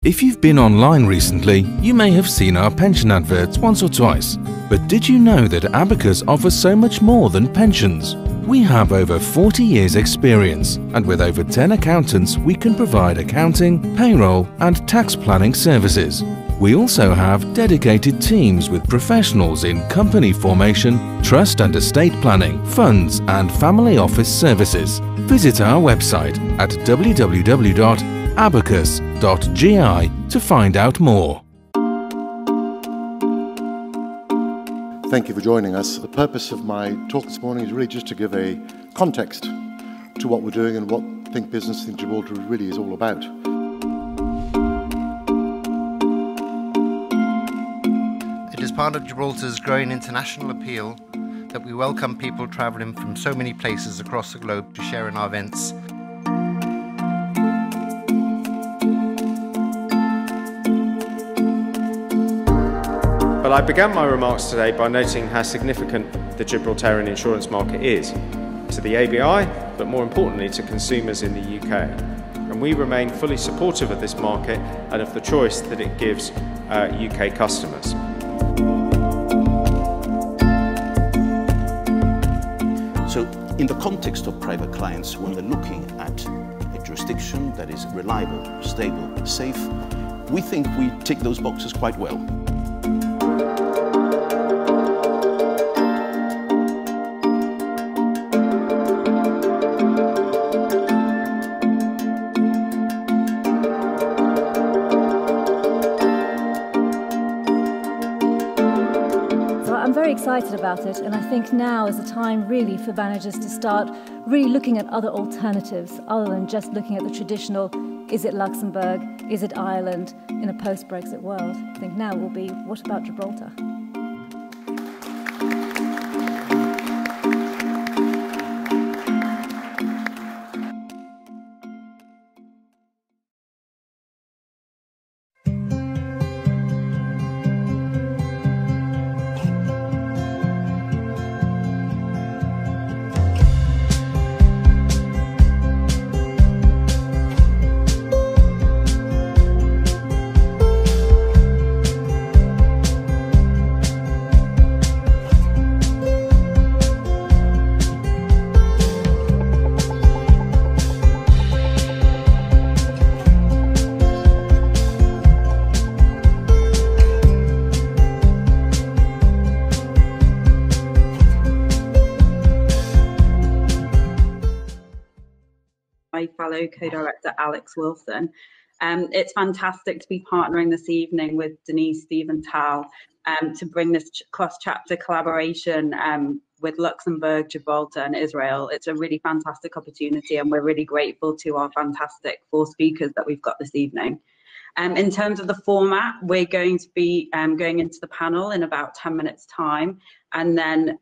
If you've been online recently, you may have seen our pension adverts once or twice. But did you know that Abacus offers so much more than pensions? We have over 40 years experience, and with over 10 accountants we can provide accounting, payroll and tax planning services. We also have dedicated teams with professionals in company formation, trust and estate planning, funds and family office services. Visit our website at www.abacus.gi to find out more. Thank you for joining us. The purpose of my talk this morning is really just to give a context to what we're doing and what Think Business, Think Gibraltar really is all about. It is part of Gibraltar's growing international appeal that we welcome people travelling from so many places across the globe to share in our events. But I began my remarks today by noting how significant the Gibraltarian insurance market is to the ABI, but more importantly to consumers in the UK. And we remain fully supportive of this market and of the choice that it gives UK customers. So in the context of private clients, when they're looking at a jurisdiction that is reliable, stable, safe, we think we tick those boxes quite well. I'm very excited about it, and I think now is the time really for managers to start really looking at other alternatives other than just looking at the traditional, is it Luxembourg, is it Ireland in a post-Brexit world. I think now will be, what about Gibraltar? My fellow co-director Alex Wilson. It's fantastic to be partnering this evening with Denise, Steve and Tal to bring this cross-chapter collaboration with Luxembourg, Gibraltar and Israel. It's a really fantastic opportunity and we're really grateful to our fantastic 4 speakers that we've got this evening. In terms of the format, we're going to be going into the panel in about 10 minutes time, and then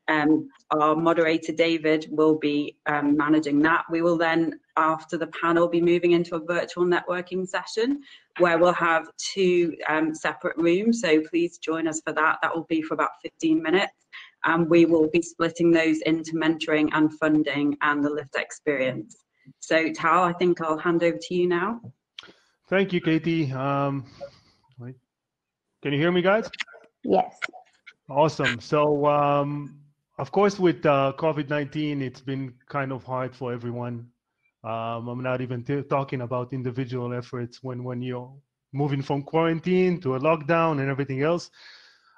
our moderator David will be managing that. We will then, after the panel, be moving into a virtual networking session where we'll have 2 separate rooms, so please join us for that. That will be for about 15 minutes, and we will be splitting those into mentoring and funding and the lived experience. So Tal, I think I'll hand over to you now. Thank you, Katie. Can you hear me, guys? Yes. Awesome. So, of course, with COVID-19, it's been kind of hard for everyone. I'm not even talking about individual efforts when you're moving from quarantine to a lockdown and everything else.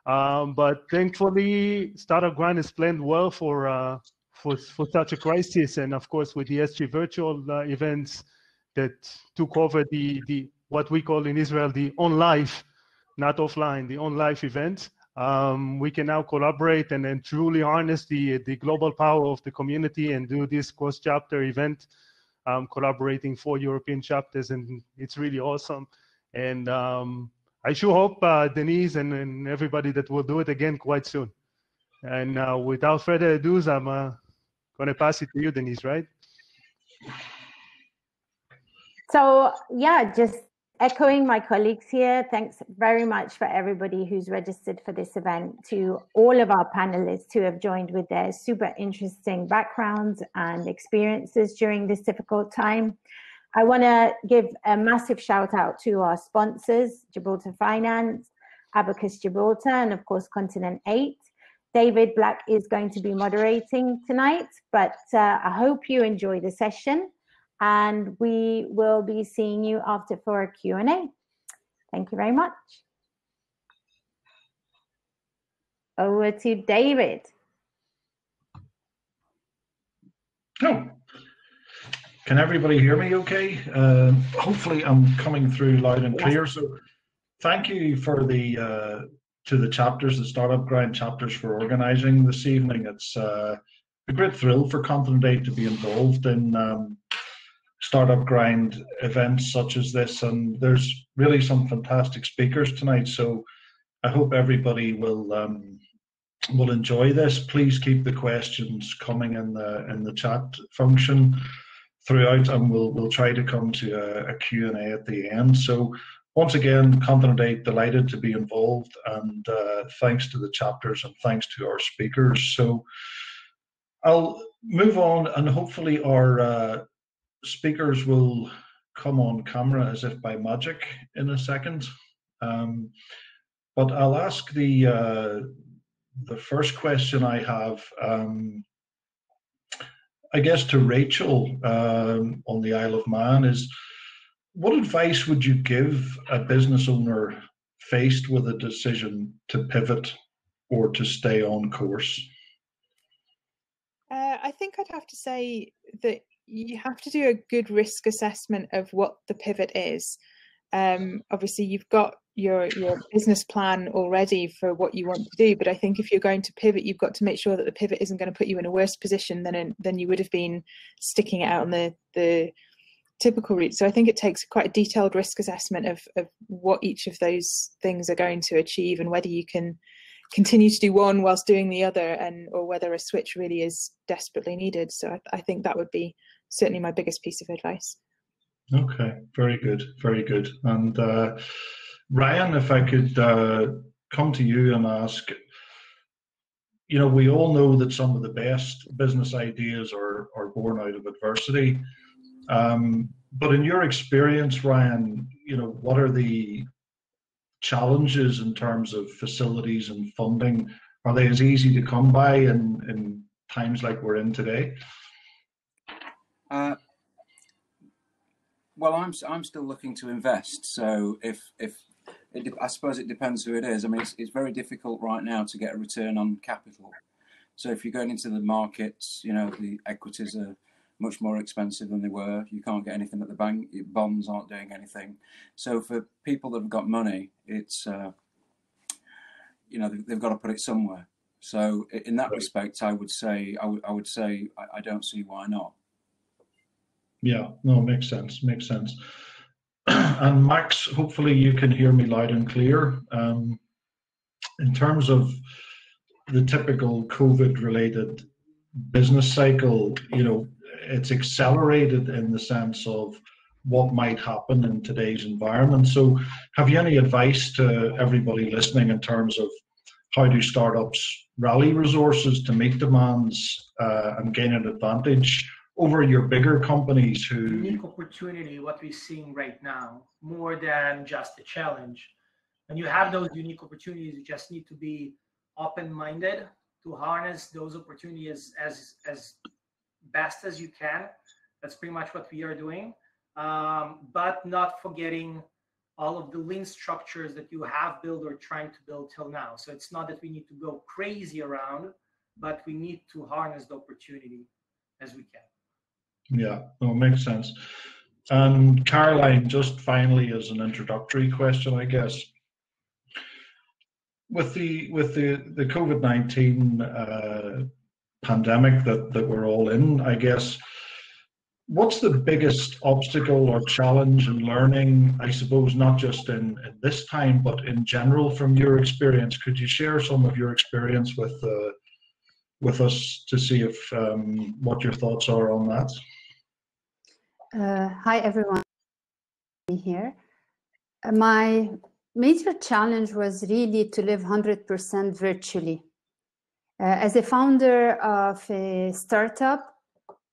But thankfully, Startup Grant is planned well for such a crisis. And of course, with the SG virtual events that took over the what we call in Israel the on-life, not offline, the on-life event. We can now collaborate and truly harness the global power of the community and do this cross-chapter event, collaborating 4 European chapters, and it's really awesome. And I sure hope Denise and everybody that will do it again quite soon. And without further ado, I'm going to pass it to you, Denise, right? So yeah, just echoing my colleagues here, thanks very much for everybody who's registered for this event, to all of our panelists who have joined with their super interesting backgrounds and experiences during this difficult time. I want to give a massive shout out to our sponsors, Gibraltar Finance, Abacus Gibraltar, and of course, Continent 8. David Black is going to be moderating tonight, but I hope you enjoy the session, and we will be seeing you after for a Q&A. Thank you very much. Over to David. Oh, can everybody hear me okay? Hopefully I'm coming through loud and clear. So thank you for to the chapters, the Startup Grind chapters, for organising this evening. It's a great thrill for Continent 8 to be involved in Startup Grind events such as this, and there's really some fantastic speakers tonight. So I hope everybody will enjoy this. Please keep the questions coming in the chat function throughout, and we'll try to come to a Q&A at the end. So once again, Continent 8 delighted to be involved, and thanks to the chapters and thanks to our speakers. So I'll move on, and hopefully our speakers will come on camera as if by magic in a second. But I'll ask the first question I have, I guess, to Rachel on the Isle of Man is, what advice would you give a business owner faced with a decision to pivot or to stay on course? I think I'd have to say that you have to do a good risk assessment of what the pivot is. Obviously, you've got your business plan already for what you want to do, but I think if you're going to pivot, you've got to make sure that the pivot isn't going to put you in a worse position than you would have been sticking it out on the typical route. So I think it takes quite a detailed risk assessment of what each of those things are going to achieve, and whether you can continue to do one whilst doing the other, or whether a switch really is desperately needed. So I think that would be certainly my biggest piece of advice. Okay, very good, very good. And Ryan, if I could come to you and ask, you know, we all know that some of the best business ideas are born out of adversity. But in your experience, Ryan, you know, what are the challenges in terms of facilities and funding? Are they as easy to come by in times like we're in today? Well, I'm still looking to invest. So I suppose it depends who it is. I mean, it's very difficult right now to get a return on capital. So if you're going into the markets, you know, the equities are much more expensive than they were. You can't get anything at the bank. Bonds aren't doing anything. So for people that have got money, it's you know, they've got to put it somewhere. So in that respect, I would say I don't see why not. Yeah, no, makes sense, makes sense. And Max, hopefully you can hear me loud and clear. In terms of the typical COVID-related business cycle, you know, it's accelerated in the sense of what might happen in today's environment. So have you any advice to everybody listening in terms of how do startups rally resources to meet demands and gain an advantage over your bigger companies who... Unique opportunity, what we're seeing right now, more than just a challenge. When you have those unique opportunities, you just need to be open-minded to harness those opportunities as best as you can. That's pretty much what we are doing. But not forgetting all of the lean structures that you have built or trying to build till now. So it's not that we need to go crazy around, but we need to harness the opportunity as we can. Yeah, no, makes sense. And Caroline, just finally as an introductory question, I guess, with the COVID-19 pandemic that we're all in, I guess, what's the biggest obstacle or challenge in learning, I suppose, not just in this time, but in general from your experience? Could you share some of your experience with us to see if what your thoughts are on that? Hi everyone, here. My major challenge was really to live 100% virtually. As a founder of a startup,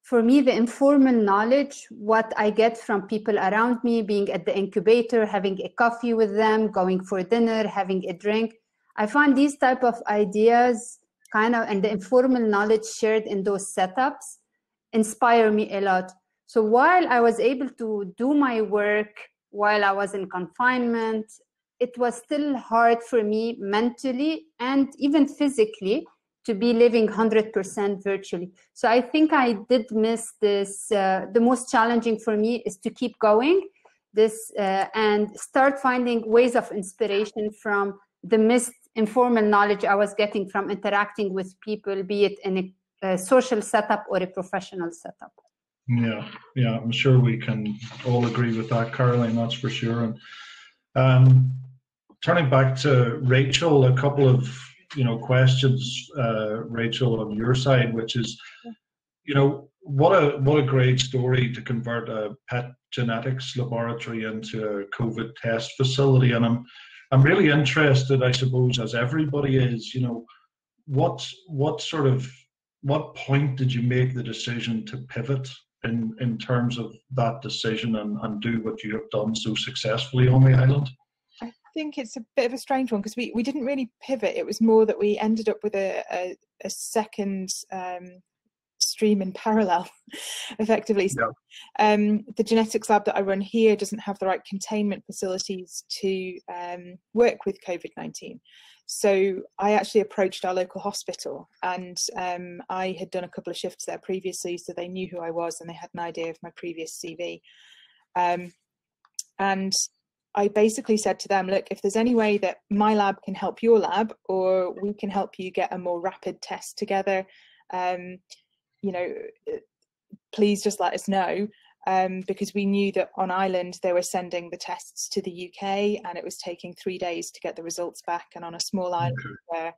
for me, the informal knowledge, what I get from people around me, being at the incubator, having a coffee with them, going for dinner, having a drink, I find these type of ideas and the informal knowledge shared in those setups inspire me a lot. So while I was able to do my work while I was in confinement, it was still hard for me mentally and even physically to be living 100% virtually. So I think I did miss this. The most challenging for me is to keep going and start finding ways of inspiration from the missed informal knowledge I was getting from interacting with people, be it in a social setup or a professional setup. Yeah, I'm sure we can all agree with that, Caroline, that's for sure. And turning back to Rachel, a couple of questions, Rachel, on your side, which is, what a great story to convert a pet genetics laboratory into a COVID test facility. And I'm really interested, I suppose, as everybody is, what point did you make the decision to pivot in terms of that decision and do what you have done so successfully on the island? I think it's a bit of a strange one because we didn't really pivot. It was more that we ended up with a second stream in parallel, effectively. Yeah. The genetics lab that I run here doesn't have the right containment facilities to work with COVID-19. So I actually approached our local hospital, and I had done a couple of shifts there previously, so they knew who I was and they had an idea of my previous CV. And I basically said to them, look, if there's any way that my lab can help your lab, or we can help you get a more rapid test together, please just let us know. Because we knew that on island they were sending the tests to the UK and it was taking 3 days to get the results back, and on a small island where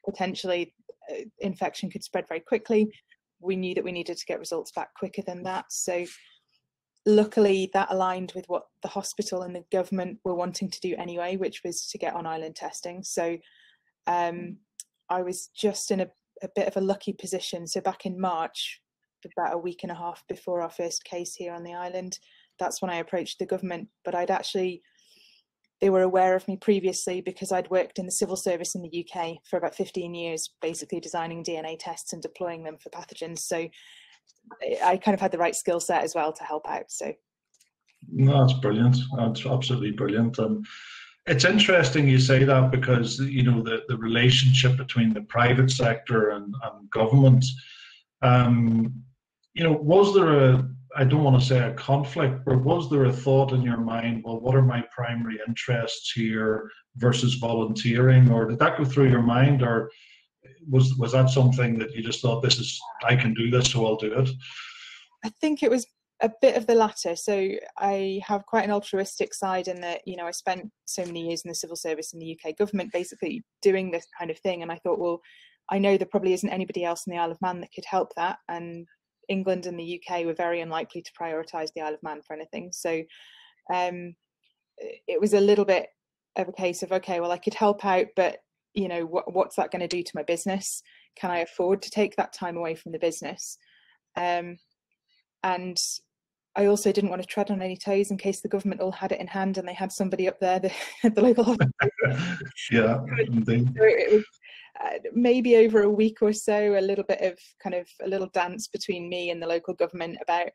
potentially infection could spread very quickly, we knew that we needed to get results back quicker than that. So luckily that aligned with what the hospital and the government were wanting to do anyway, which was to get on island testing. So I was just in a bit of a lucky position. So back in March, about a week and a half before our first case here on the island, that's when I approached the government. But they were aware of me previously because I'd worked in the civil service in the UK for about 15 years, basically designing DNA tests and deploying them for pathogens. So I kind of had the right skill set as well to help out. So no, that's brilliant. That's absolutely brilliant. And it's interesting you say that because the relationship between the private sector and government. Was there I don't want to say a conflict, but was there a thought in your mind, well, what are my primary interests here versus volunteering? Or did that go through your mind, or was that something that you just thought, I can do this, so I'll do it? I think it was a bit of the latter. So I have quite an altruistic side in that, I spent so many years in the civil service in the UK government basically doing this kind of thing. And I thought, well, I know there probably isn't anybody else in the Isle of Man that could help that. And England and the UK were very unlikely to prioritise the Isle of Man for anything. So it was a little bit of a case of, okay, well, I could help out, but, what's that going to do to my business? Can I afford to take that time away from the business? And I also didn't want to tread on any toes in case the government all had it in hand and they had somebody up there at the local hospital. Yeah, indeed. So it was maybe over a week or so, a little bit of kind of a little dance between me and the local government about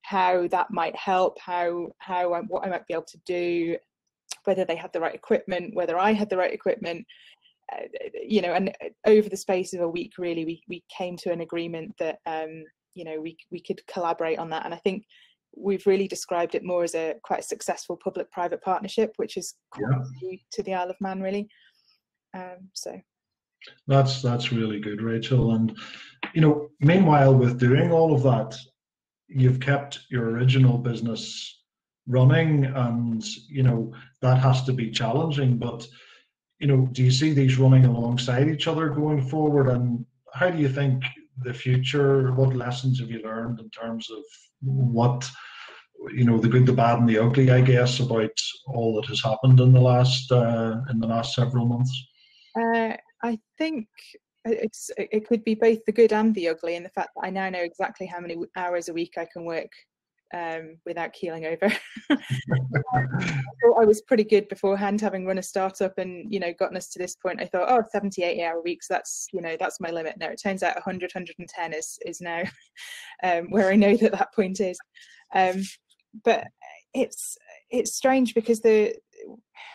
how that might help, what I might be able to do, whether they had the right equipment, whether I had the right equipment, and over the space of a week, really, we came to an agreement that, we could collaborate on that. And I think we've really described it more as quite a successful public-private partnership, which is quite new to the Isle of Man, really. So that's really good, Rachel. And meanwhile, with doing all of that, you've kept your original business running, and that has to be challenging. But do you see these running alongside each other going forward? And how do you think the future? What lessons have you learned in terms of what the good, the bad, and the ugly, I guess, about all that has happened in the last several months? I think it could be both the good and the ugly, in the fact that I now know exactly how many hours a week I can work without keeling over. I thought I was pretty good beforehand, having run a startup and, you know, gotten us to this point. I thought, oh, 78 hour weeks, that's, you know, that's my limit. No, it turns out 100, 110 is now where I know that point is. But it's strange because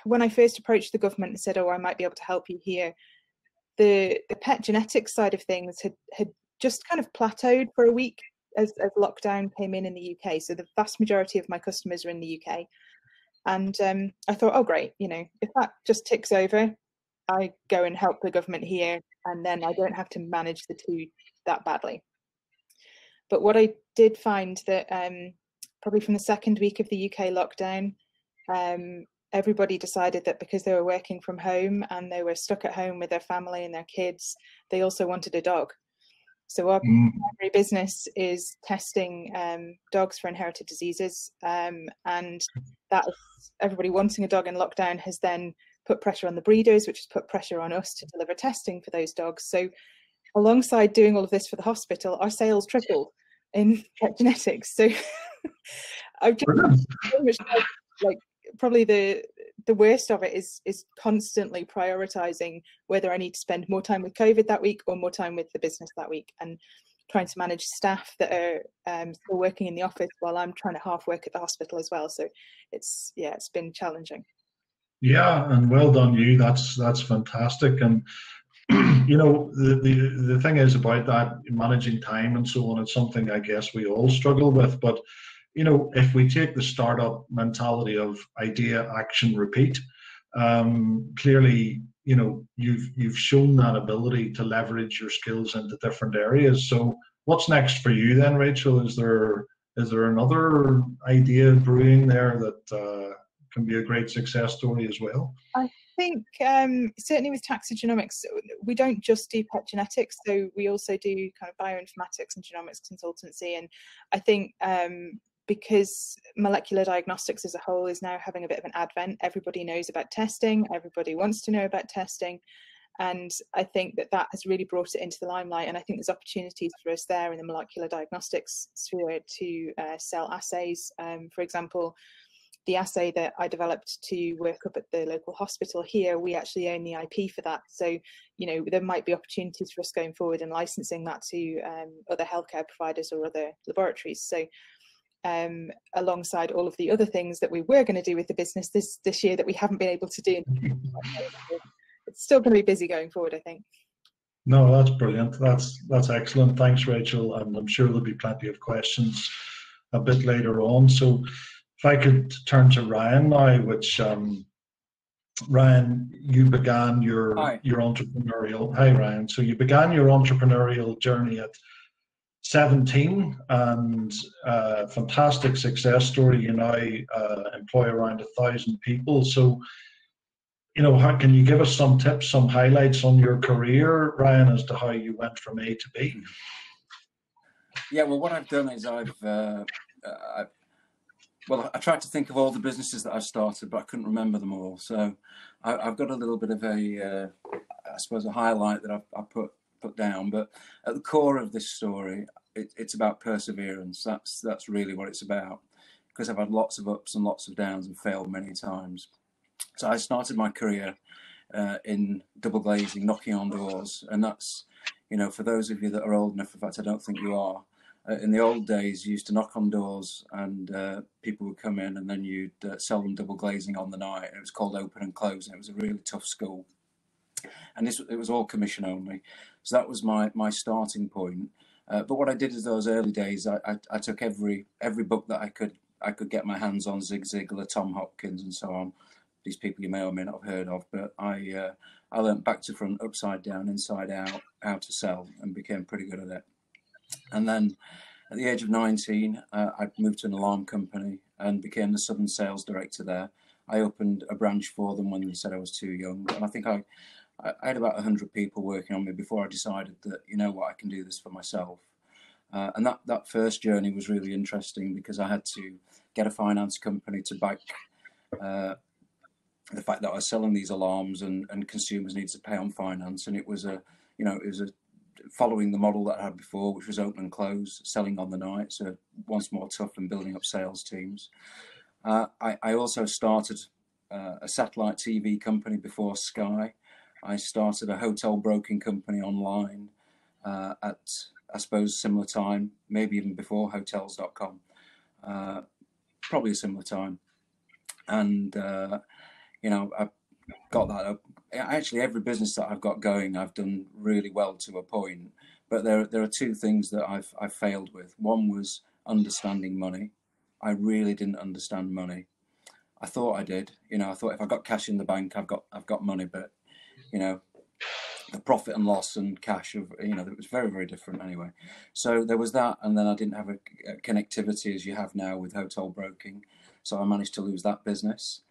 when I first approached the government and said, oh, I might be able to help you here, the pet genetics side of things had just kind of plateaued for a week as lockdown came in the UK. So the vast majority of my customers are in the UK. And I thought, oh, great, you know, if that just ticks over, I go and help the government here, and then I don't have to manage the two that badly. But what I did find that probably from the second week of the UK lockdown, everybody decided that because they were working from home and they were stuck at home with their family and their kids, they also wanted a dog. So our primary business is testing dogs for inherited diseases, and that everybody wanting a dog in lockdown has then put pressure on the breeders, which has put pressure on us to deliver testing for those dogs. So alongside doing all of this for the hospital, our sales tripled in pet genetics. So I've just so much, like, probably the worst of it is constantly prioritizing whether I need to spend more time with COVID that week or more time with the business that week, and trying to manage staff that are still working in the office while I'm trying to half work at the hospital as well. So it's been challenging. Yeah, and well done you. That's fantastic. And you know, the thing is about that, managing time and so on, it's something I guess we all struggle with. But you know, if we take the startup mentality of idea, action, repeat, clearly, you know, you've shown that ability to leverage your skills into different areas. So what's next for you then, Rachel? Is there another idea brewing there that can be a great success story as well? I think certainly with taxigenomics, we don't just do pet genetics, so we also do kind of bioinformatics and genomics consultancy. And I think because molecular diagnostics as a whole is now having a bit of an advent, everybody knows about testing, everybody wants to know about testing. And I think that has really brought it into the limelight. And I think there's opportunities for us there in the molecular diagnostics sphere to sell assays. For example, the assay that I developed to work up at the local hospital here, we actually own the IP for that. So, you know, there might be opportunities for us going forward and licensing that to other healthcare providers or other laboratories. So alongside all of the other things that we were going to do with the business this year that we haven't been able to do, it's still going to be busy going forward, I think. No, that's brilliant. That's excellent. Thanks, Rachel. And I'm sure there'll be plenty of questions a bit later on. So if I could turn to Ryan now, which Ryan, you began your entrepreneurial. Hi, Ryan. So you began your entrepreneurial journey at 17, and fantastic success story. You now employ around 1,000 people. So, you know, how can you give us some tips, some highlights on your career, Ryan, as to how you went from A to B? Yeah, well, what I've done is I tried to think of all the businesses that I've started, but I couldn't remember them all. So I've got a little bit of I suppose, a highlight that I've put down. But at the core of this story, it's about perseverance. That's really what it's about, because I've had lots of ups and lots of downs and failed many times. So I started my career in double glazing, knocking on doors, and that's, you know, for those of you that are old enough, in fact I don't think you are, in the old days you used to knock on doors and people would come in, and then you'd sell them double glazing on the night. It was called open and close, and it was a really tough school, and it was all commission only. So that was my starting point. But what I did is those early days, I took every book that I could get my hands on, Zig Ziglar, Tom Hopkins, and so on. These people you may or may not have heard of, but I learned back to front, upside down, inside out, how to sell, and became pretty good at it. And then at the age of 19, I moved to an alarm company and became the Southern Sales Director there. I opened a branch for them when they said I was too young, and I think I had about 100 people working on me before I decided that, you know what, I can do this for myself. And that first journey was really interesting, because I had to get a finance company to back the fact that I was selling these alarms, and consumers needed to pay on finance, and it was it was following the model that I had before, which was open and close, selling on the night. So once more tough and building up sales teams. I also started a satellite TV company before Sky. I started a hotel broking company online at, I suppose, similar time, maybe even before hotels.com, probably a similar time. And, I got that up. Actually, every business that I've got going, I've done really well to a point. But there are two things that I've failed with. One was understanding money. I really didn't understand money. I thought I did. I thought if I got cash in the bank, I've got money. But the profit and loss and cash of it was very, very different anyway. So there was that, and then I didn't have a connectivity as you have now with hotel broking. So I managed to lose that business.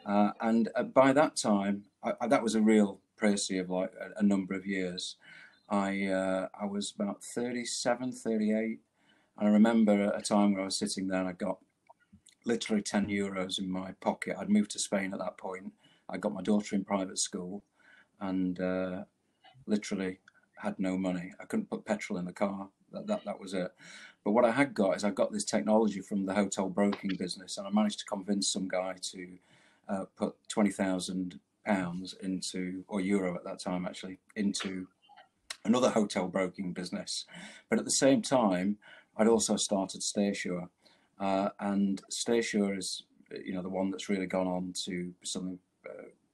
And by that time, that was a real précis of like a number of years. I was about 37, 38. And I remember a time where I was sitting there and I got literally 10 euros in my pocket. I'd moved to Spain at that point. I got my daughter in private school and literally had no money. I couldn't put petrol in the car. That was it. But what I had got is I got this technology from the hotel broking business, and I managed to convince some guy to put £20,000 into, or euro at that time actually, into another hotel broking business. But at the same time, I'd also started StaySure, and StaySure is, the one that's really gone on to something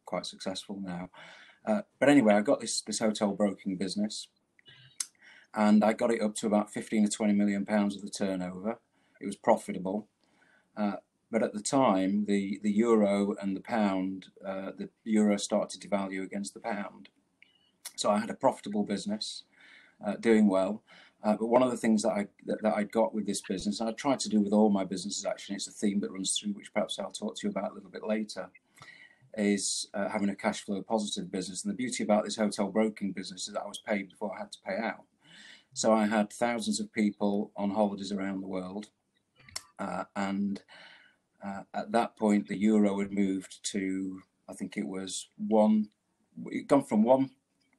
quite successful now. But anyway, I got this hotel broking business, and I got it up to about 15 to 20 million pounds of the turnover. It was profitable. But at the time, the euro and the pound, the euro started to devalue against the pound. So I had a profitable business, doing well. But one of the things that I got with this business, and I try to do with all my businesses actually, it's a theme that runs through, which perhaps I'll talk to you about a little bit later, is having a cash flow positive business. And the beauty about this hotel broking business is that I was paid before I had to pay out. So I had thousands of people on holidays around the world. And at that point, the euro had moved to, I think it was it gone from 1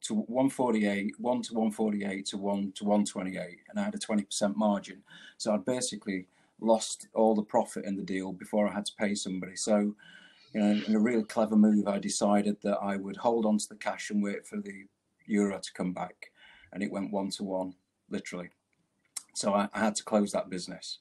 to 148, 1 to 148 to 1 to 128, and I had a 20% margin. So I'd basically lost all the profit in the deal before I had to pay somebody. So, in a really clever move, I decided that I would hold on to the cash and wait for the euro to come back, and it went 1 to 1, literally. So I had to close that business.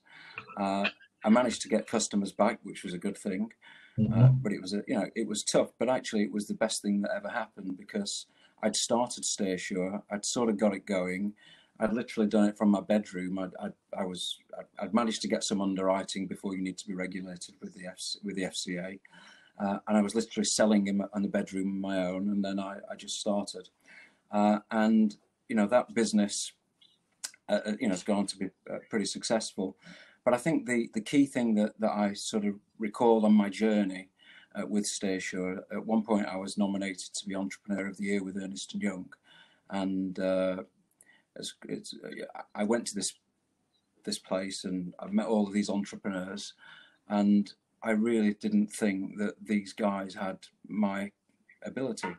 I managed to get customers back, which was a good thing, but it was it was tough. But actually, it was the best thing that ever happened, because I'd started StaySure. I'd sort of got it going. I'd literally done it from my bedroom. I'd managed to get some underwriting before you need to be regulated with the FCA, and I was literally selling in the bedroom on my own. And then I just started, and that business, has gone on to be pretty successful. But I think the key thing that I sort of recall on my journey with StaySure, at one point I was nominated to be Entrepreneur of the Year with Ernst & Young, and I went to this place and I've met all of these entrepreneurs, and I really didn't think that these guys had my ability,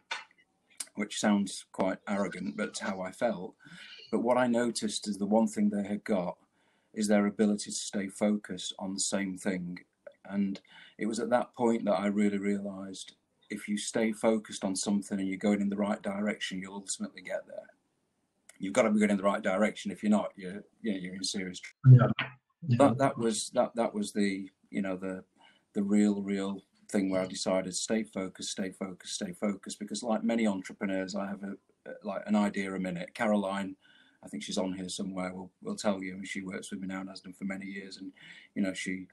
which sounds quite arrogant, but it's how I felt. But what I noticed is the one thing they had got is their ability to stay focused on the same thing. And it was at that point that I really realized, if you stay focused on something and you're going in the right direction, you'll ultimately get there. You've got to be going in the right direction. If you're not, you're in serious trouble. Yeah. That was the the real thing where I decided stay focused, because like many entrepreneurs, I have an idea a minute. Caroline, I think she's on here somewhere, will tell you. She works with me now and has done for many years, and she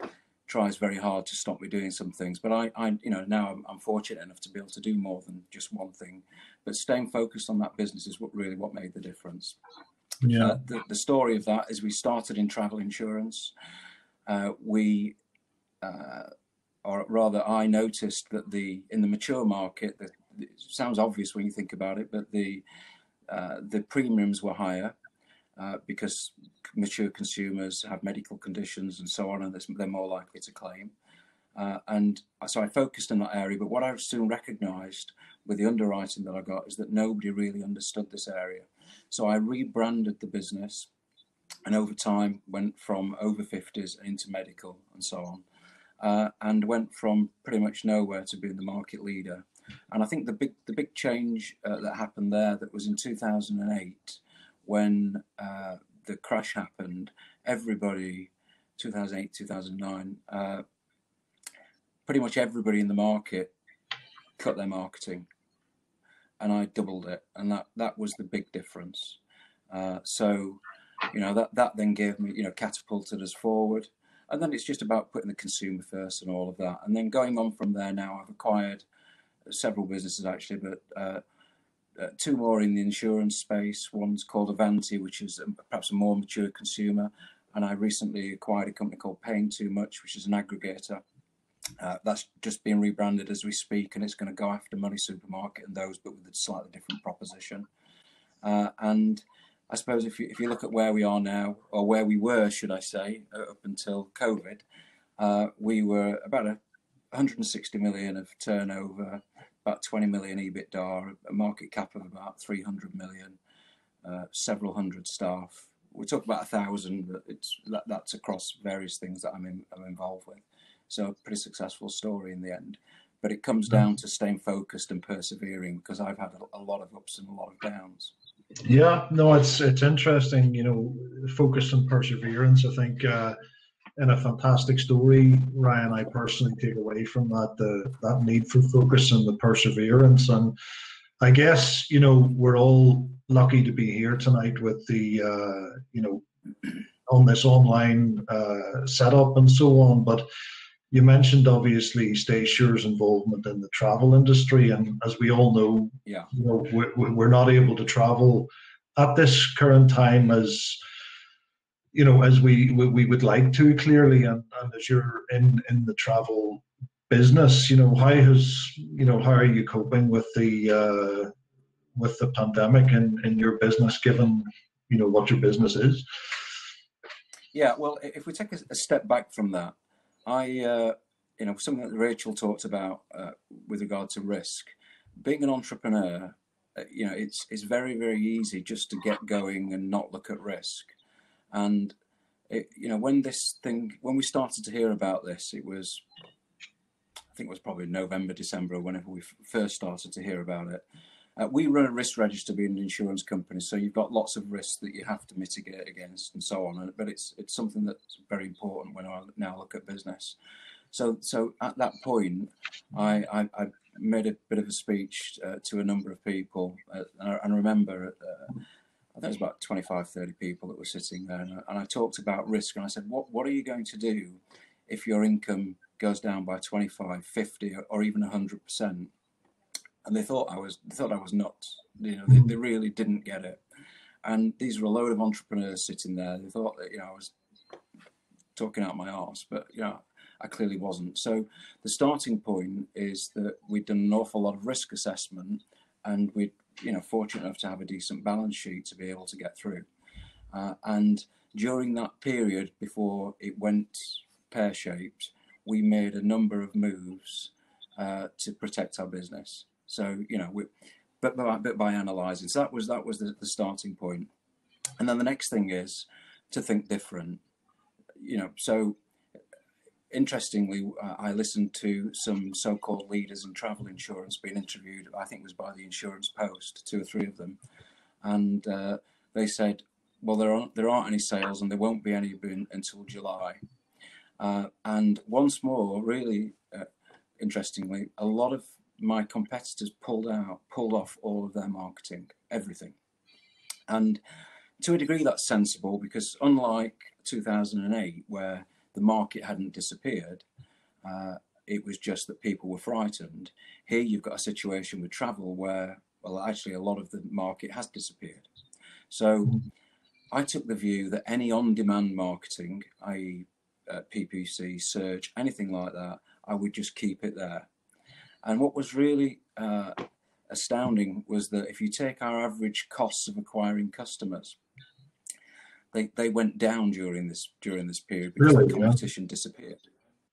tries very hard to stop me doing some things. But I now I'm fortunate enough to be able to do more than just one thing. But staying focused on that business is what made the difference. Yeah. The story of that is we started in travel insurance. Or rather, I noticed that in the mature market, it sounds obvious when you think about it, but the premiums were higher because mature consumers have medical conditions and so on, and they're more likely to claim. And so I focused in that area. But what I soon recognised with the underwriting that I got is that nobody really understood this area. So I rebranded the business, and over time went from over 50s into medical and so on, and went from pretty much nowhere to being the market leader. And I think the big change that happened there, that was in 2008 when the crash happened. Everybody, 2008, 2009, pretty much everybody in the market cut their marketing, and I doubled it, and that was the big difference. So, you know, that then gave me, you know, catapulted us forward, and then it's just about putting the consumer first and all of that, and then going on from there. Now I've acquired several businesses actually, but two more in the insurance space. One's called Avanti, which is perhaps a more mature consumer, and I recently acquired a company called Paying Too Much, which is an aggregator. That's just being rebranded as we speak, and it's going to go after Money Supermarket and those, but with a slightly different proposition. And I suppose if you look at where we are now, or where we were, should I say, up until COVID, we were about 160 million of turnover, about 20 million EBITDA, a market cap of about 300 million, several hundred staff. We talk about 1,000, but that's across various things that I'm involved with. So a pretty successful story in the end. But it comes down to staying focused and persevering, because I've had a lot of ups and a lot of downs. Yeah, no, it's interesting, you know, focus and perseverance. I think in a fantastic story, Ryan, I personally take away from that that need for focus and the perseverance. And I guess, you know, we're all lucky to be here tonight with the, you know, on this online setup and so on. But you mentioned obviously Staysure's involvement in the travel industry, and as we all know, yeah, you know, we're not able to travel at this current time as, you know, as we would like to, clearly. And as you're in the travel business, you know, how are you coping with the pandemic in your business, given, you know, what your business is? Yeah, well, if we take a step back from that, you know, something that Rachel talked about with regard to risk. Being an entrepreneur, you know, it's very, very easy just to get going and not look at risk. And you know, when we started to hear about this, I think it was probably November, December, whenever we first started to hear about it. We run a risk register being an insurance company, so you've got lots of risks that you have to mitigate against and so on. But it's something that's very important when I now look at business. So at that point, I made a bit of a speech to a number of people, and I remember I think it was about 25, 30 people that were sitting there, and I talked about risk, and I said, what are you going to do if your income goes down by 25, 50, or even 100%? And they thought I was nuts. You know, they really didn't get it. And these were a load of entrepreneurs sitting there. They thought that, you know, I was talking out my arse, but, you know, I clearly wasn't. So the starting point is that we'd done an awful lot of risk assessment, and we'd, you know, fortunate enough to have a decent balance sheet to be able to get through. And during that period before it went pear-shaped, we made a number of moves to protect our business. So, you know, but by analysing. So that was the starting point. And then the next thing is to think different. You know, so interestingly, I listened to some so-called leaders in travel insurance being interviewed. I think it was by the Insurance Post, 2 or 3 of them, and they said, well, there aren't any sales, and there won't be any until July. And once more, really interestingly, a lot of my competitors pulled off all of their marketing, everything. And to a degree that's sensible, because unlike 2008, where the market hadn't disappeared, it was just that people were frightened. Here you've got a situation with travel where, well, actually a lot of the market has disappeared. So I took the view that any on-demand marketing, i.e. PPC, search, anything like that, I would just keep it there. And what was really astounding was that if you take our average costs of acquiring customers, they went down during this period because the competition disappeared,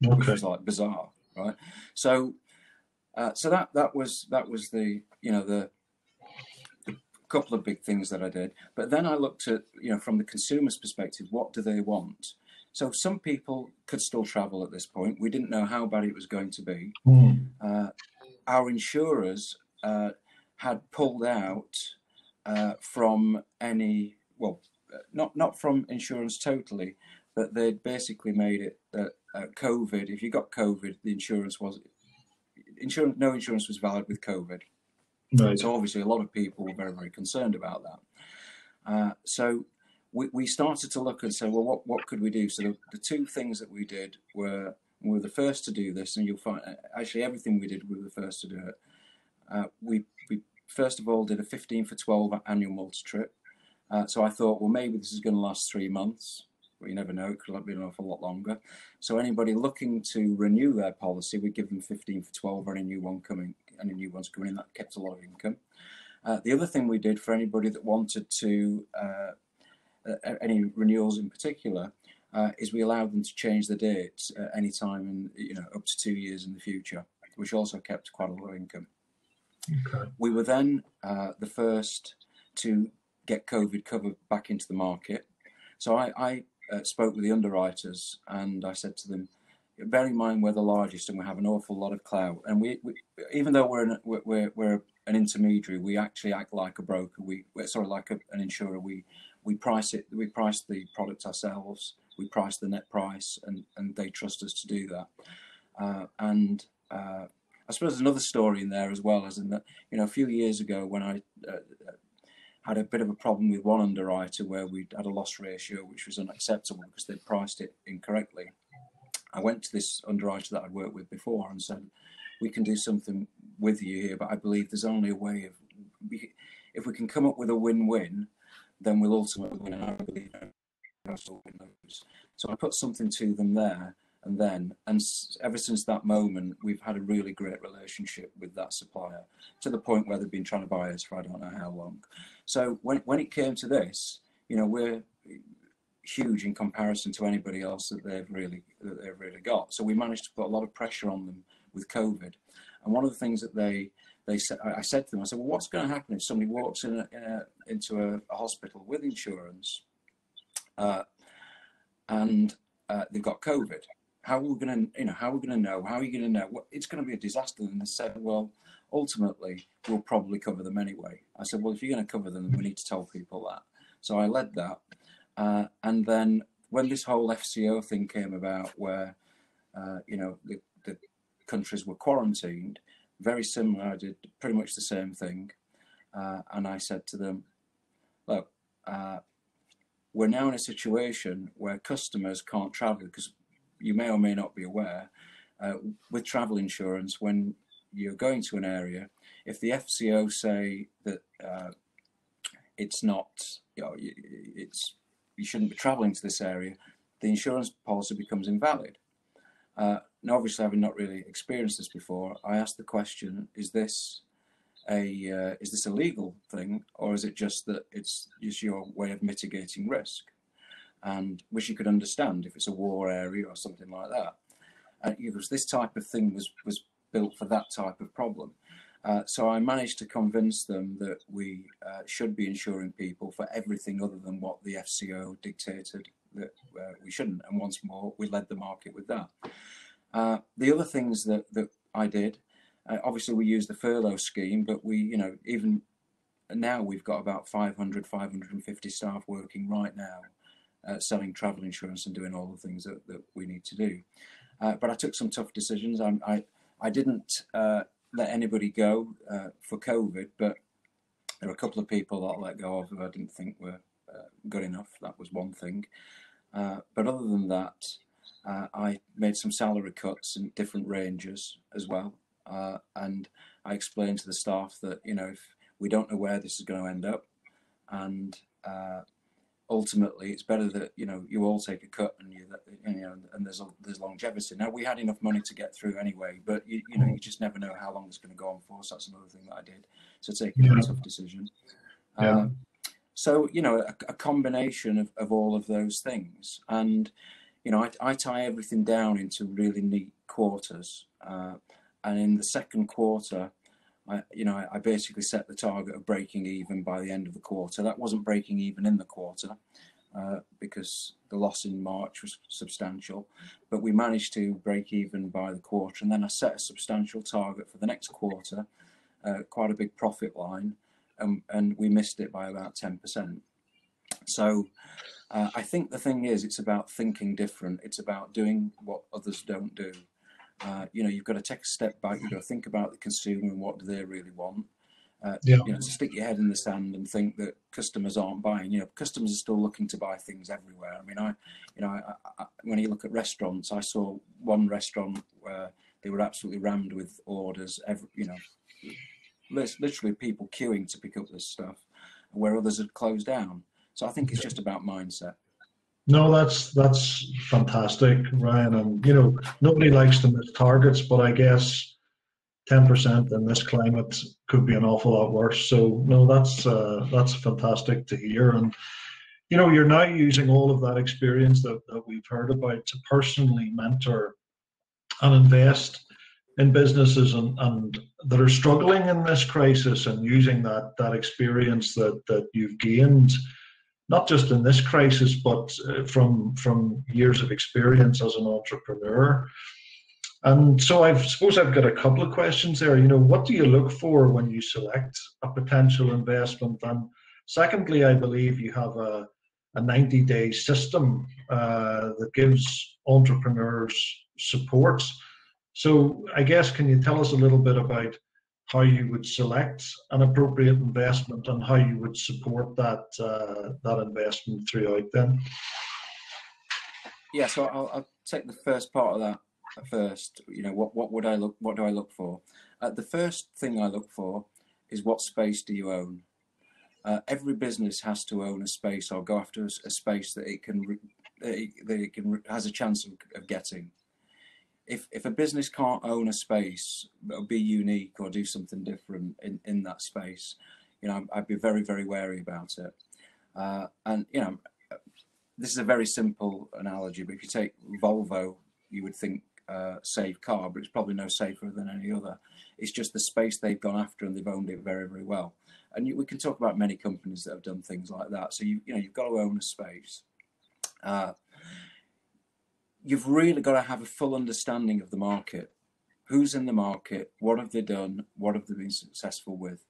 which was like bizarre, right? So that was the, you know, the couple of big things that I did. But then I looked at, from the consumer's perspective, what do they want? So some people could still travel at this point. We didn't know how bad it was going to be. Our insurers had pulled out from any, not from insurance totally, but they'd basically made it that COVID, if you got COVID, the no insurance was valid with COVID. Right. So obviously a lot of people were very, very concerned about that. So we started to look and say, well, what could we do? So the two things that we did were, we were the first to do this, and you'll find actually everything we did, we were the first to do it. We first of all did a 15 for 12 annual multi-trip. So I thought, well, maybe this is going to last 3 months. But you never know, it could have been off a lot longer. So anybody looking to renew their policy, we give them 15 for 12 or any new ones coming in. That kept a lot of income. The other thing we did for anybody that wanted to, any renewals in particular, is we allowed them to change the dates at any time, in, up to 2 years in the future, which also kept quite a lot of income. Okay. We were then the first to get COVID cover back into the market. So I spoke with the underwriters, and I said to them, bear in mind we're the largest and we have an awful lot of clout, and we even though we're an intermediary, we actually act like a broker. We're like an insurer. We price the product ourselves. We price the net price, and they trust us to do that. I suppose another story in there as well, as in that, a few years ago when I had a bit of a problem with one underwriter where we had a loss ratio which was unacceptable because they'd priced it incorrectly. I went to this underwriter that I'd worked with before and said, we can do something with you here, but I believe there's only a way of, if we can come up with a win-win, then we'll ultimately win. And I believe so I put something to them there, and ever since that moment, we've had a really great relationship with that supplier, to the point where they've been trying to buy us for I don't know how long. So when it came to this, we're huge in comparison to anybody else that they've really got. So we managed to put a lot of pressure on them with COVID. And one of the things that they said, I said to them, I said, well, what's going to happen if somebody walks into a hospital with insurance and they've got COVID? How are we going to, how are we going to know? How are you going to know? Well, it's going to be a disaster. And they said, well, ultimately, we'll probably cover them anyway. I said, well, if you're going to cover them, we need to tell people that. So I led that. And then when this whole FCO thing came about, where, the countries were quarantined, very similar, I did pretty much the same thing. And I said to them, look, we're now in a situation where customers can't travel, because you may or may not be aware, with travel insurance, when you're going to an area, if the FCO say that it's not, you shouldn't be travelling to this area, the insurance policy becomes invalid. Now, obviously, having not really experienced this before, I asked the question: is this a legal thing, or is it just that it's just your way of mitigating risk? And which you could understand if it's a war area or something like that. Because this type of thing was built for that type of problem. So I managed to convince them that we should be insuring people for everything other than what the FCO dictated that we shouldn't. And once more, we led the market with that. The other things that I did, obviously we used the furlough scheme, but we, even now we've got about 500, 550 staff working right now, selling travel insurance and doing all the things that we need to do. But I took some tough decisions. I didn't let anybody go for COVID, but there were a couple of people that I let go of who I didn't think were good enough. That was one thing. But other than that, I made some salary cuts in different ranges as well. And I explained to the staff that, if we don't know where this is going to end up, and ultimately it's better that you all take a cut, and there's longevity. Now, we had enough money to get through anyway, but you just never know how long it's going to go on for. So that's another thing that I did. So taking a tough decision. So a combination of all of those things, and I tie everything down into really neat quarters. And in the second quarter, I basically set the target of breaking even by the end of the quarter. That wasn't breaking even in the quarter because the loss in March was substantial, but we managed to break even by the quarter. And then I set a substantial target for the next quarter, quite a big profit line, and we missed it by about 10%. So I think the thing is, it's about thinking different. It's about doing what others don't do. You've got to take a step back. You've got to think about the consumer and what do they really want. To stick your head in the sand and think that customers aren't buying. Customers are still looking to buy things everywhere. I mean, I when you look at restaurants, I saw one restaurant where they were absolutely rammed with orders. Literally people queuing to pick up this stuff, where others had closed down. So I think it's just about mindset. No, that's fantastic, Ryan. And nobody likes to miss targets, but I guess 10% in this climate could be an awful lot worse. So no, that's fantastic to hear. And you're now using all of that experience that we've heard about to personally mentor and invest in businesses and that are struggling in this crisis, and using that experience that you've gained, not just in this crisis, but from years of experience as an entrepreneur. And so I suppose I've got a couple of questions there. What do you look for when you select a potential investment? And secondly, I believe you have a 90-day system that gives entrepreneurs support. So I guess, can you tell us a little bit about how you would select an appropriate investment and how you would support that investment throughout then? Yeah, so I'll take the first part of that first. What do I look for? The first thing I look for is, what space do you own? Every business has to own a space, or go after a space that it can has a chance of getting. If a business can't own a space, or be unique or do something different in that space, I'd be very, very wary about it. And this is a very simple analogy, but if you take Volvo, you would think safe car, but it's probably no safer than any other. It's just the space they've gone after, and they've owned it very, very well. And we can talk about many companies that have done things like that. So you've got to own a space. You've really got to have a full understanding of the market. Who's in the market? What have they done? What have they been successful with?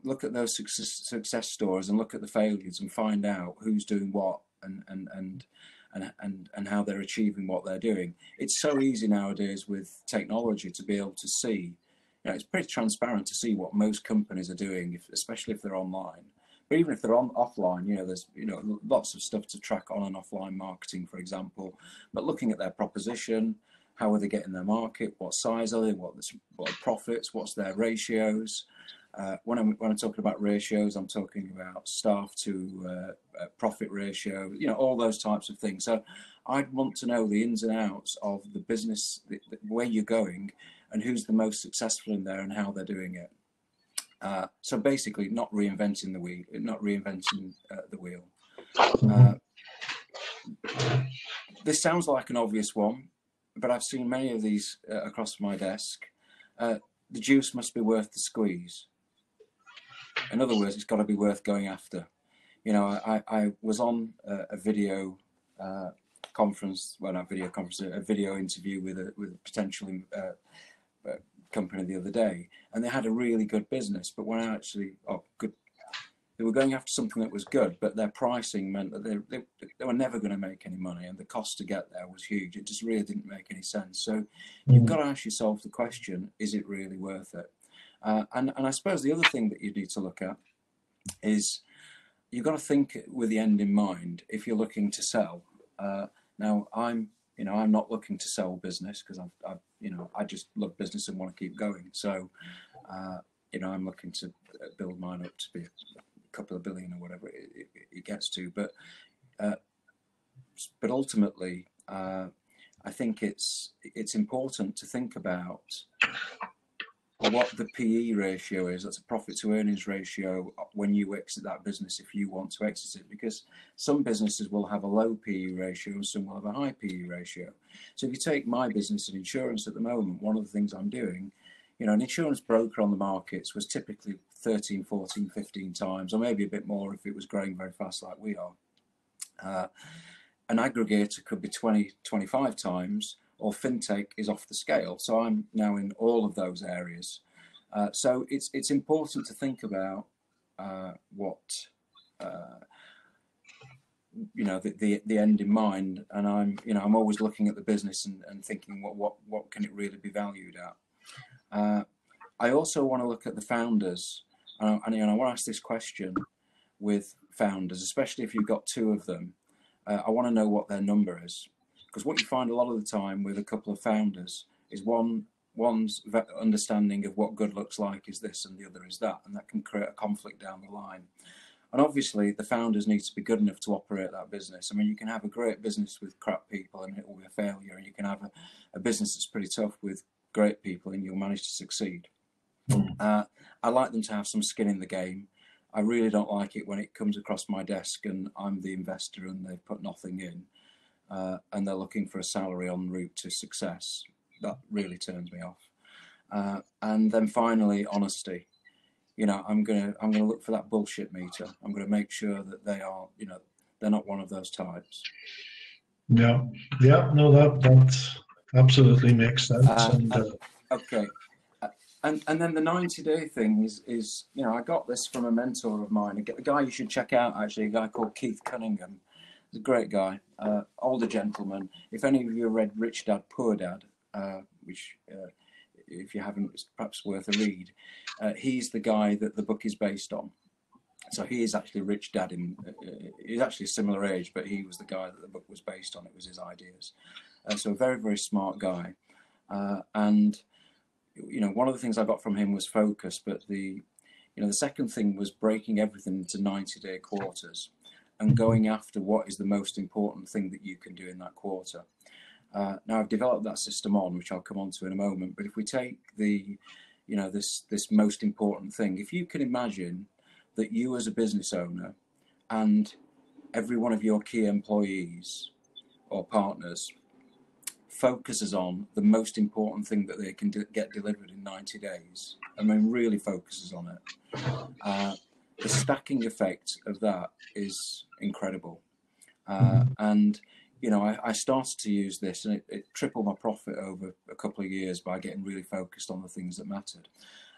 Look at those success stories and look at the failures, and find out who's doing what and how they're achieving what they're doing. It's so easy nowadays with technology to be able to see. It's pretty transparent to see what most companies are doing, especially if they're online. But even if they're offline, there's lots of stuff to track on and offline marketing, for example. But looking at their proposition, how are they getting their market? What size are they? What are profits? What's their ratios? When I'm talking about ratios, I'm talking about staff to profit ratio. All those types of things. So I'd want to know the ins and outs of the business, where you're going, and who's the most successful in there and how they're doing it. So basically, not reinventing the wheel. This sounds like an obvious one, but I've seen many of these across my desk. The juice must be worth the squeeze. In other words, it's got to be worth going after. I was on a video conference, well, not video conference, a video interview with a potential company the other day, and they had a really good business, but when they were going after something that was good, but their pricing meant that they were never going to make any money, and the cost to get there was huge. It just really didn't make any sense. So you've got to ask yourself the question, is it really worth it? And I suppose the other thing that you need to look at is, you've got to think with the end in mind if you're looking to sell. Now I'm not looking to sell business, because I just love business and want to keep going. So I'm looking to build mine up to be a couple of billion or whatever it gets to. But ultimately, I think it's important to think about what the PE ratio is. That's a profit to earnings ratio when you exit that business, if you want to exit it, because some businesses will have a low PE ratio and some will have a high PE ratio. So if you take my business in insurance at the moment, one of the things I'm doing You know, an insurance broker on the markets was typically 13, 14, 15 times, or maybe a bit more if it was growing very fast like we are. An aggregator could be 20, 25 times, or fintech is off the scale. So I'm now in all of those areas. So it's important to think about what you know, the end in mind, and I'm always looking at the business and thinking what can it really be valued at. I also want to look at the founders, and I want to ask this question with founders, especially if you've got two of them. I want to know what their number is, because what you find a lot of the time with a couple of founders is one's understanding of what good looks like is this and the other is that, and that can create a conflict down the line. And obviously the founders need to be good enough to operate that business. I mean, you can have a great business with crap people and it will be a failure, and you can have a business that's pretty tough with great people and you'll manage to succeed. I like them to have some skin in the game. I really don't like it when it comes across my desk and I'm the investor and they've put nothing in, and they're looking for a salary en route to success. That really turns me off. And then finally, honesty. You know, I'm gonna look for that bullshit meter. I'm gonna make sure that they are, you know, they're not one of those types. Yeah, no, that absolutely makes sense. Okay. And then the 90-day thing is, you know, I got this from a mentor of mine, a guy you should check out, actually, a guy called Keith Cunningham. He's a great guy, older gentleman. If any of you read Rich Dad, Poor Dad, which if you haven't, it's perhaps worth a read. He's the guy that the book is based on. So he is actually Rich Dad. He's actually a similar age, but he was the guy that the book was based on. It was his ideas. So a very, very smart guy. And you know, one of the things I got from him was focus, but the second thing was breaking everything into 90-day quarters and going after what is the most important thing that you can do in that quarter. Now I've developed that system on, which I'll come on to in a moment, but if we take this most important thing, if you can imagine that you as a business owner and every one of your key employees or partners focuses on the most important thing that they can get delivered in 90 days. I mean, really focuses on it. The stacking effect of that is incredible. And, you know, I started to use this and it tripled my profit over a couple of years by getting really focused on the things that mattered.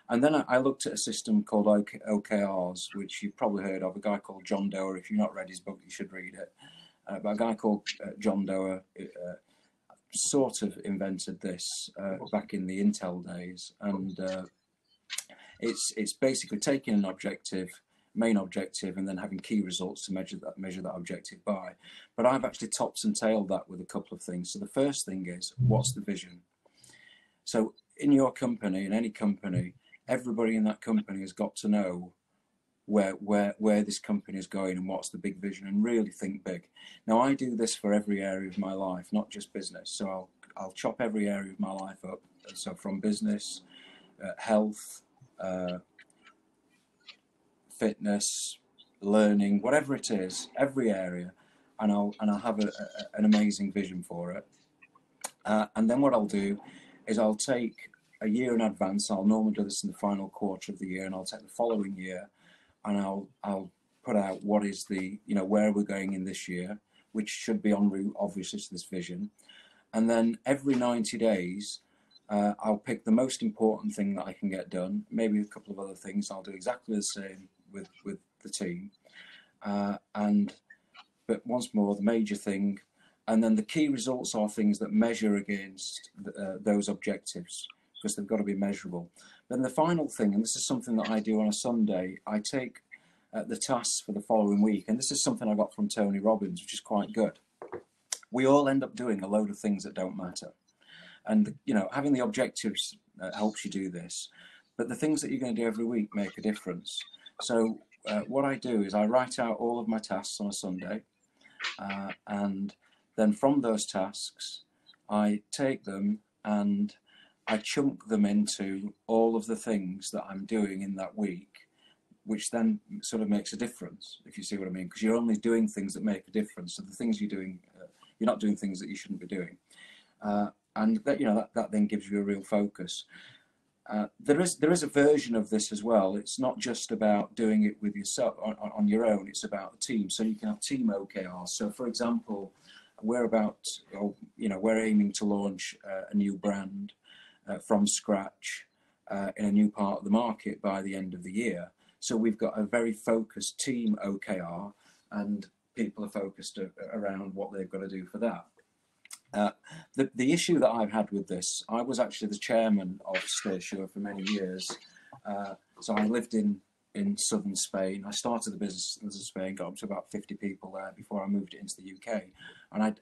And then I looked at a system called OKRs, which you've probably heard of, a guy called John Doerr. If you've not read his book, you should read it. But a guy called John Doerr sort of invented this back in the Intel days, and it's basically taking an main objective, and then having key results to measure that objective by. But I've actually topped and tailed that with a couple of things. So the first thing is, what's the vision? So in your company, in any company, everybody in that company has got to know where this company is going and what's the big vision, and really think big. Now I do this for every area of my life, not just business. So I'll chop every area of my life up. So from business, health, fitness, learning, whatever it is, every area, and I'll have an amazing vision for it. And then what I'll do is I'll take a year in advance. I'll normally do this in the final quarter of the year, and I'll take the following year, and I'll put out what is the, you know, where we're going in this year, which should be en route, obviously, to this vision. And then every 90 days, I'll pick the most important thing that I can get done, maybe a couple of other things. I'll do exactly the same with the team. But once more, the major thing, and then the key results are things that measure against those objectives, because they've got to be measurable. Then the final thing, and this is something that I do on a Sunday, I take the tasks for the following week, and this is something I got from Tony Robbins, which is quite good. We all end up doing a load of things that don't matter, and you know, having the objectives helps you do this, but the things that you're going to do every week make a difference. So what I do is I write out all of my tasks on a Sunday, and then from those tasks I take them and I chunk them into all of the things that I'm doing in that week, which then sort of makes a difference, if you see what I mean, because you're only doing things that make a difference. So the things you're doing, you're not doing things that you shouldn't be doing, and that, you know, that then gives you a real focus. There is a version of this as well. It's not just about doing it with yourself on your own. It's about a team. So you can have team OKRs. So for example, we're aiming to launch a new brand from scratch in a new part of the market by the end of the year. So we've got a very focused team OKR, and people are focused around what they've got to do for that. The issue that I've had with this, I was actually the chairman of Station for many years. So I lived in southern Spain. I started the business in Spain, got up to about 50 people there before I moved it into the UK. And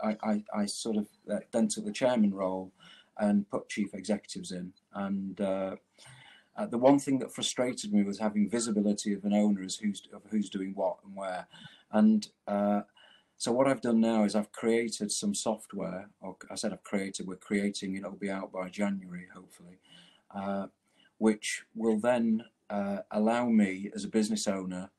I sort of then took the chairman role and put chief executives in. And the one thing that frustrated me was having visibility of an owner as who's doing what and where. And so what I've done now is I've created some software, or I said we're creating, it'll be out by January, hopefully, which will then allow me as a business owner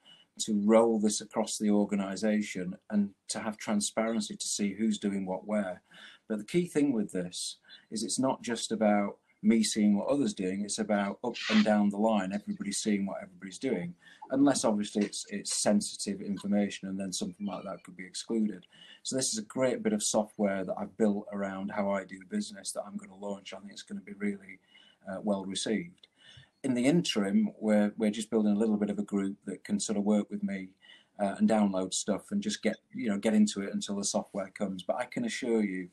to roll this across the organization and to have transparency to see who's doing what where. But the key thing with this is it's not just about me seeing what others doing, it's about up and down the line, everybody seeing what everybody's doing, unless obviously it's sensitive information and then something like that could be excluded. So this is a great bit of software that I've built around how I do business that I'm going to launch. I think it's going to be really well received. In the interim, we're just building a little bit of a group that can sort of work with me and download stuff and just get into it until the software comes. But I can assure you,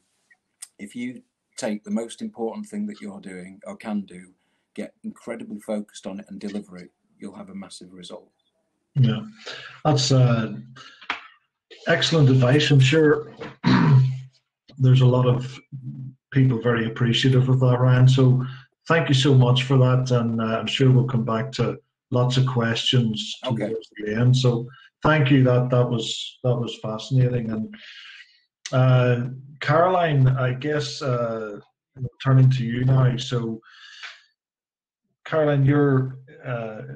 if you take the most important thing that you're doing or can do, get incredibly focused on it and deliver it, you'll have a massive result. Yeah, that's excellent advice. I'm sure there's a lot of people very appreciative of that, Ryan. So thank you so much for that, and I'm sure we'll come back to lots of questions towards the end. So thank you. That was fascinating. And Caroline, I guess turning to you now. So Caroline, you're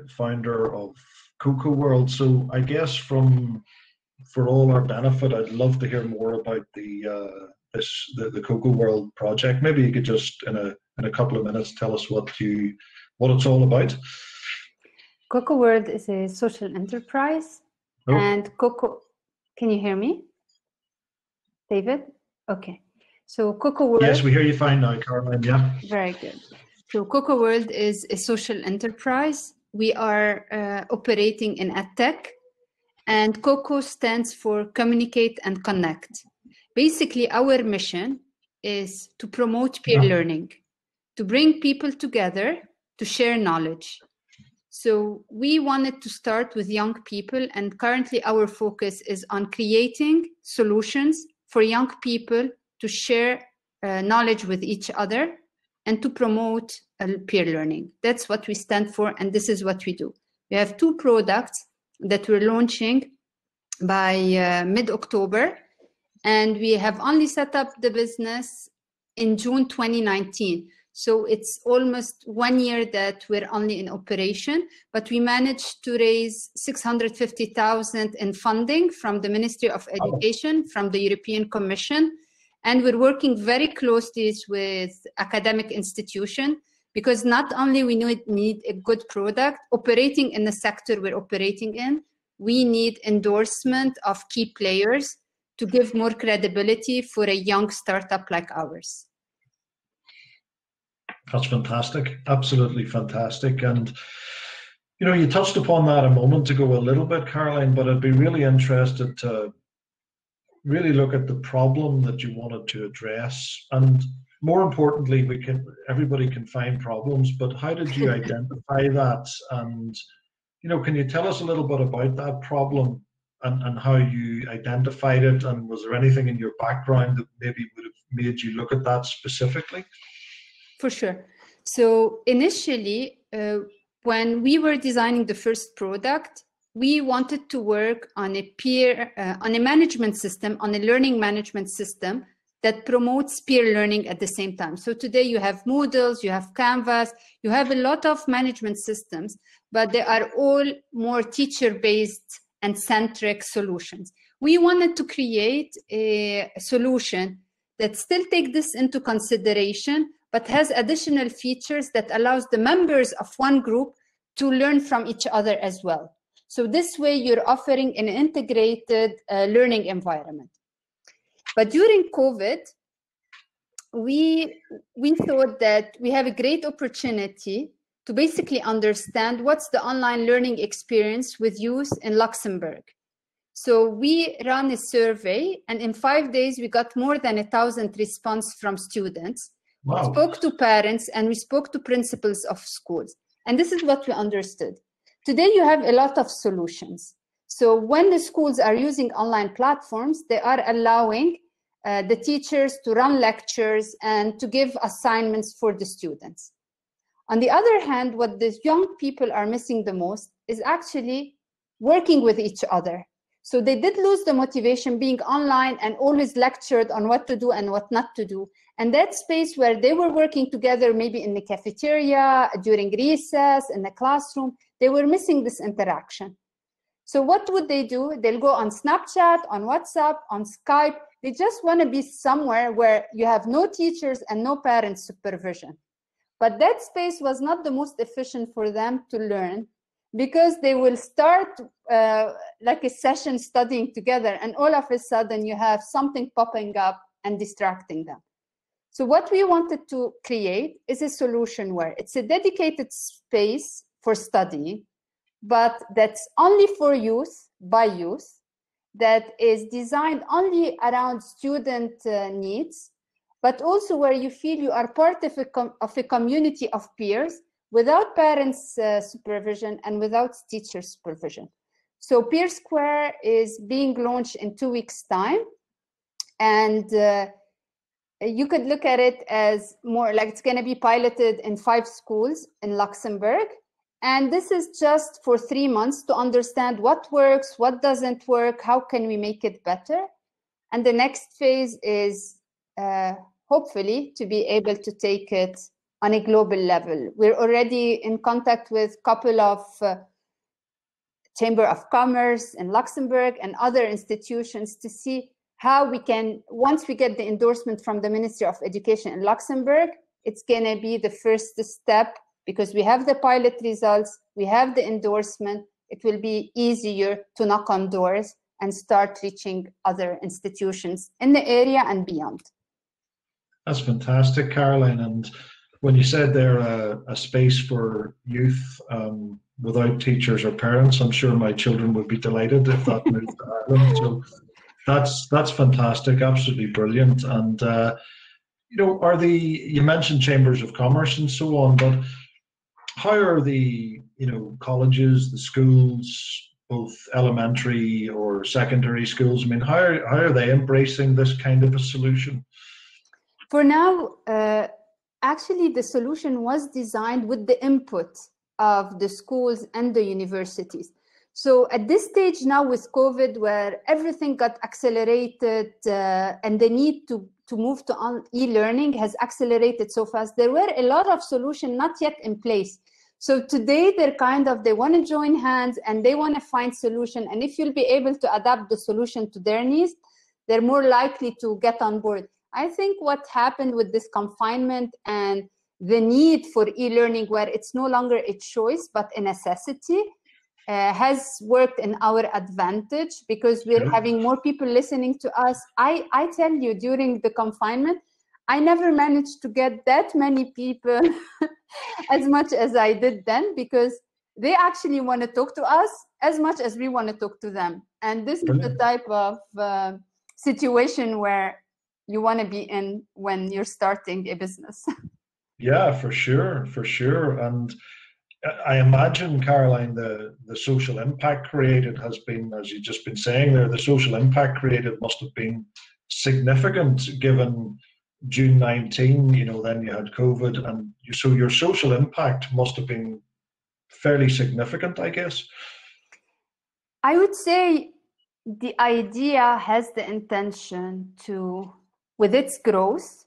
founder of Cocoa World. So I guess for all our benefit, I'd love to hear more about the Cocoa World project. Maybe you could just in a couple of minutes tell us what it's all about. Cocoa World is a social enterprise, and Cocoa. Can you hear me, David? Okay. So Cocoa World. Yes, we hear you fine now, Caroline. Yeah. Very good. So Cocoa World is a social enterprise. We are operating in EdTech, and Cocoa stands for Communicate and Connect. Basically, our mission is to promote peer learning, to bring people together to share knowledge. So we wanted to start with young people, and currently our focus is on creating solutions for young people to share knowledge with each other and to promote peer learning. That's what we stand for, and this is what we do. We have 2 products that we're launching by mid-October, and we have only set up the business in June 2019. So it's almost 1 year that we're only in operation, but we managed to raise 650,000 in funding from the Ministry of Education, from the European Commission, and we're working very closely with academic institutions, because not only we need a good product, operating in the sector we're operating in, we need endorsement of key players to give more credibility for a young startup like ours. That's fantastic. Absolutely fantastic. And, you touched upon that a moment ago a little bit, Caroline, but I'd be really interested to really look at the problem that you wanted to address. And more importantly, everybody can find problems, but how did you identify that? And, can you tell us a little bit about that problem and how you identified it? And was there anything in your background that maybe would have made you look at that specifically? For sure. So initially, when we were designing the first product, we wanted to work on on a management system, on a learning management system that promotes peer learning at the same time. So today you have Moodles, you have Canvas, you have a lot of management systems, but they are all more teacher-based and centric solutions. We wanted to create a solution that still take this into consideration, but has additional features that allows the members of one group to learn from each other as well. So this way you're offering an integrated learning environment. But during COVID, we thought that we have a great opportunity to basically understand what's the online learning experience with youth in Luxembourg. So we ran a survey, and in 5 days, we got more than 1,000 responses from students. Wow. We spoke to parents and we spoke to principals of schools. And this is what we understood. Today, you have a lot of solutions. So when the schools are using online platforms, they are allowing the teachers to run lectures and to give assignments for the students. On the other hand, what the young people are missing the most is actually working with each other. So they did lose the motivation being online and always lectured on what to do and what not to do. And that space where they were working together, maybe in the cafeteria, during recess, in the classroom, they were missing this interaction. So what would they do? They'll go on Snapchat, on WhatsApp, on Skype. They just want to be somewhere where you have no teachers and no parent supervision. But that space was not the most efficient for them to learn, because they will start like a session studying together, and all of a sudden you have something popping up and distracting them. So what we wanted to create is a solution where it's a dedicated space for studying, but that's only for youth, by youth, that is designed only around student needs, but also where you feel you are part of a community of peers without parents' supervision and without teacher supervision. So Peer Square is being launched in 2 weeks' time. And you could look at it as more like it's going to be piloted in 5 schools in Luxembourg. And this is just for 3 months to understand what works, what doesn't work, how can we make it better. And the next phase is hopefully to be able to take it on a global level. We're already in contact with a couple of Chamber of Commerce in Luxembourg and other institutions to see how we can, once we get the endorsement from the Ministry of Education in Luxembourg, it's going to be the first step, because we have the pilot results, we have the endorsement, it will be easier to knock on doors and start reaching other institutions in the area and beyond. That's fantastic, Caroline. And when you said there a space for youth without teachers or parents, I'm sure my children would be delighted if that moved to Ireland. So that's fantastic, absolutely brilliant. And you know, you mentioned chambers of commerce and so on, but how are the colleges, the schools, both elementary or secondary schools? I mean, how are they embracing this kind of a solution? For now, actually, the solution was designed with the input of the schools and the universities. So at this stage now with COVID, where everything got accelerated and the need to move to e-learning has accelerated so fast, there were a lot of solutions not yet in place. So today they want to join hands and they want to find solution. And if you'll be able to adapt the solution to their needs, they're more likely to get on board. I think what happened with this confinement and the need for e-learning, where it's no longer a choice but a necessity, has worked in our advantage, because we're having more people listening to us. I tell you, during the confinement, I never managed to get that many people as much as I did then, because they actually want to talk to us as much as we want to talk to them. And this is the type of situation where you want to be in when you're starting a business. Yeah, for sure. And I imagine, Caroline, the social impact created has been, as you've just been saying there, the social impact created must have been significant, given June 19, then you had COVID, and so your social impact must have been fairly significant, I guess. I would say the idea has the intention to, with its growth,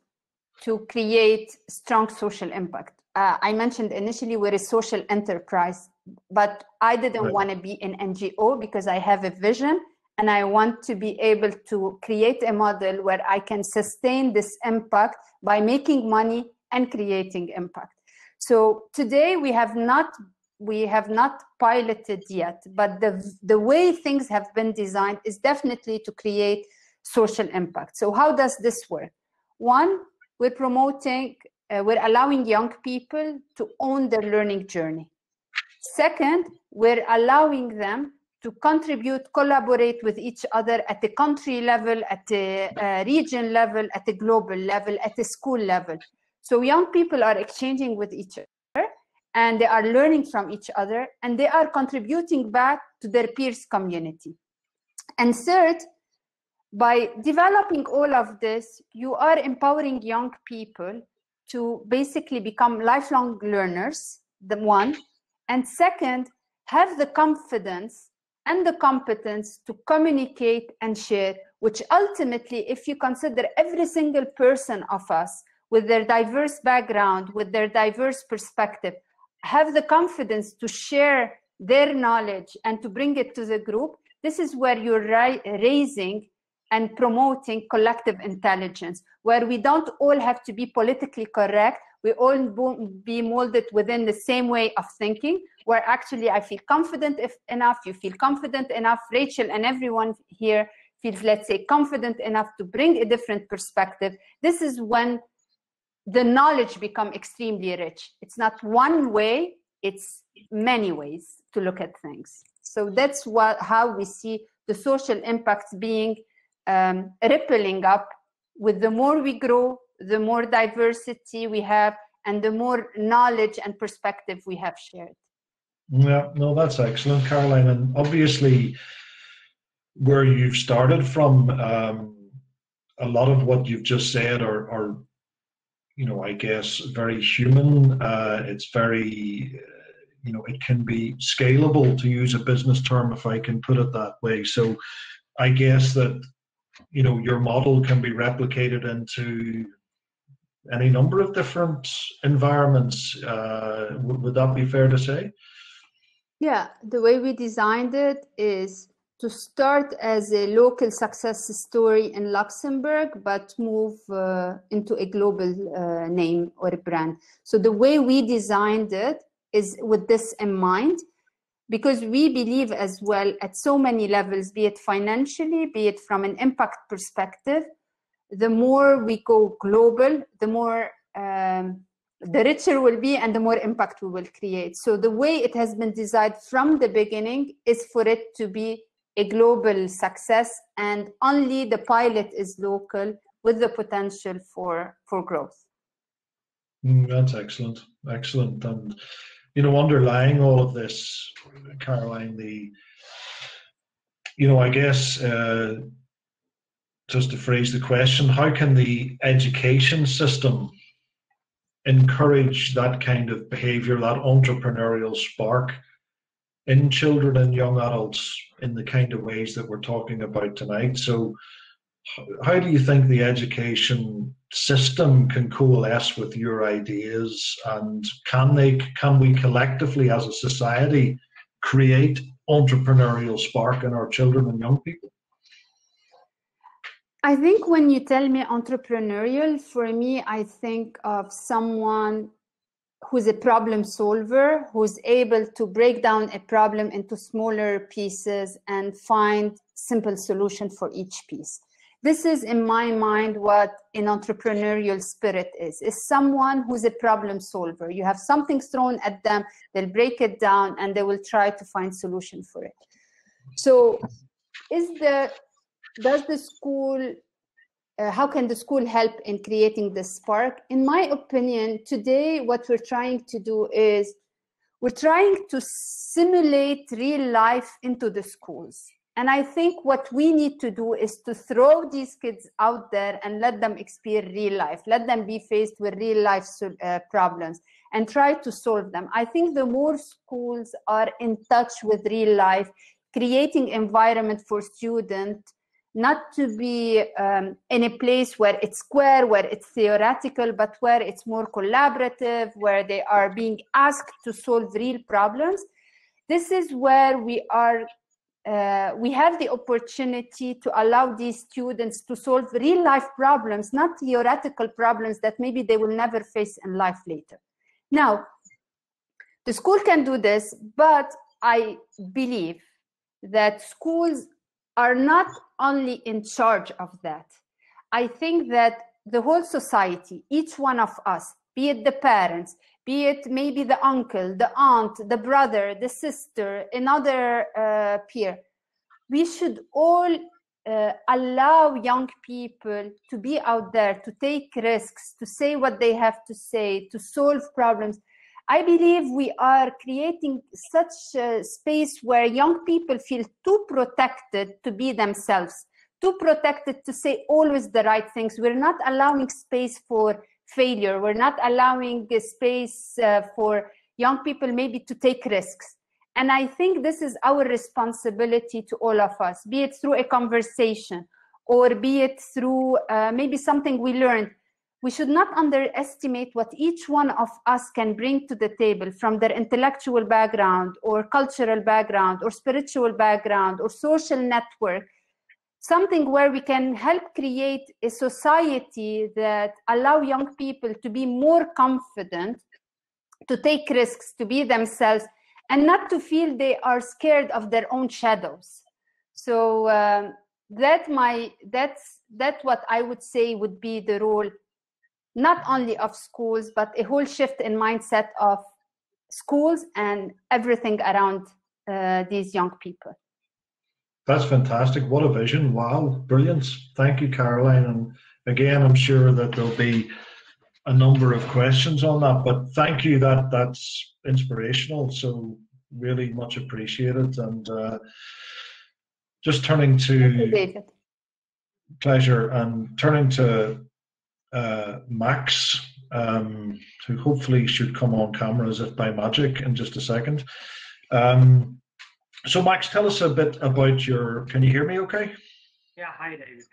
to create strong social impact. I mentioned initially we're a social enterprise, but I didn't want to be an NGO, because I have a vision and I want to be able to create a model where I can sustain this impact by making money and creating impact. So today we have not piloted yet, but the way things have been designed is definitely to create social impact. So how does this work? One, we're allowing young people to own their learning journey. Second, we're allowing them to contribute, collaborate with each other at the country level, at the region level, at the global level, at the school level. So young people are exchanging with each other, and they are learning from each other, and they are contributing back to their peers community. And third, by developing all of this, you are empowering young people to basically become lifelong learners, the one, and second, have the confidence and the competence to communicate and share, which ultimately, if you consider every single person of us with their diverse background, with their diverse perspective, have the confidence to share their knowledge and to bring it to the group, this is where you're raising and promoting collective intelligence, where we don't all have to be politically correct, we all be molded within the same way of thinking, where actually I feel confident enough, you feel confident enough, Rachel and everyone here feels, let's say, confident enough to bring a different perspective. This is when the knowledge becomes extremely rich. It's not one way, it's many ways to look at things. So that's how we see the social impacts being rippling up. With the more we grow, the more diversity we have, and the more knowledge and perspective we have shared. Yeah, no, that's excellent, Caroline. And obviously, where you've started from, a lot of what you've just said are I guess, very human. It's very, it can be scalable, to use a business term, if I can put it that way. So I guess that, your model can be replicated into any number of different environments. Would that be fair to say? Yeah, the way we designed it is to start as a local success story in Luxembourg, but move into a global name or a brand. So the way we designed it is with this in mind, because we believe as well at so many levels, be it financially, be it from an impact perspective, the more we go global, the more the richer we'll be and the more impact we will create. So the way it has been designed from the beginning is for it to be a global success, and only the pilot is local with the potential for growth. That's excellent. Excellent. And, underlying all of this, Caroline, I guess, just to phrase the question, how can the education system encourage that kind of behavior, that entrepreneurial spark in children and young adults in the kind of ways that we're talking about tonight? So how do you think the education system can coalesce with your ideas, and can we collectively as a society create entrepreneurial spark in our children and young people? I think when you tell me entrepreneurial, for me, I think of someone who's a problem solver, who's able to break down a problem into smaller pieces and find simple solution for each piece. This is, in my mind, what an entrepreneurial spirit is someone who's a problem solver. You have something thrown at them, they'll break it down, and they will try to find solution for it. So does the school, how can the school help in creating this spark? In my opinion, today, what we're trying to do is we're trying to simulate real life into the schools. And I think what we need to do is to throw these kids out there and let them experience real life, let them be faced with real life problems and try to solve them. I think the more schools are in touch with real life, creating environment for students, not to be in a place where it's square, where it's theoretical, but where it's more collaborative, where they are being asked to solve real problems. This is where we are we have the opportunity to allow these students to solve real life problems, not theoretical problems that maybe they will never face in life later. Now, the school can do this, but I believe that schools are not only in charge of that. I think that the whole society, each one of us, be it the parents, be it maybe the uncle, the aunt, the brother, the sister, another peer, we should all allow young people to be out there, to take risks, to say what they have to say, to solve problems. I believe we are creating such a space where young people feel too protected to be themselves, too protected to say always the right things. We're not allowing space for failure. We're not allowing a space for young people maybe to take risks. And I think this is our responsibility to all of us, be it through a conversation or be it through maybe something we learned. We should not underestimate what each one of us can bring to the table from their intellectual background or cultural background or spiritual background or social network, something where we can help create a society that allow young people to be more confident, to take risks, to be themselves, and not to feel they are scared of their own shadows. So that's what I would say would be the role, not only of schools, but a whole shift in mindset of schools and everything around these young people. That's fantastic. What a vision. Wow, brilliant. Thank you, Caroline. And again, I'm sure that there'll be a number of questions on that, but thank you. That's inspirational. So really much appreciated. And just turning to David. Pleasure, and turning to Max, who hopefully should come on camera as if by magic in just a second. So Max, tell us a bit about your, can you hear me okay? Yeah, hi David.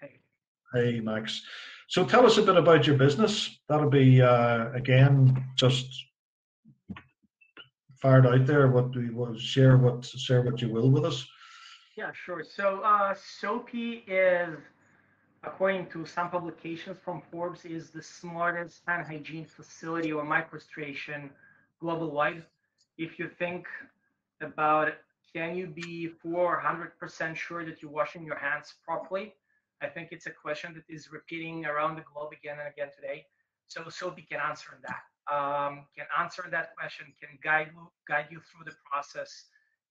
Hey Max. So tell us a bit about your business. That'll be, again, just fired out there. What do you want to share? Share what you will with us? Yeah, sure. So Soapy is, according to some publications from Forbes, is the smartest hand hygiene facility or microstation global wide. If you think about it, can you be 400% sure that you're washing your hands properly? I think it's a question that is repeating around the globe again and again today. So Soapy can answer that. Can answer that question, can guide you through the process,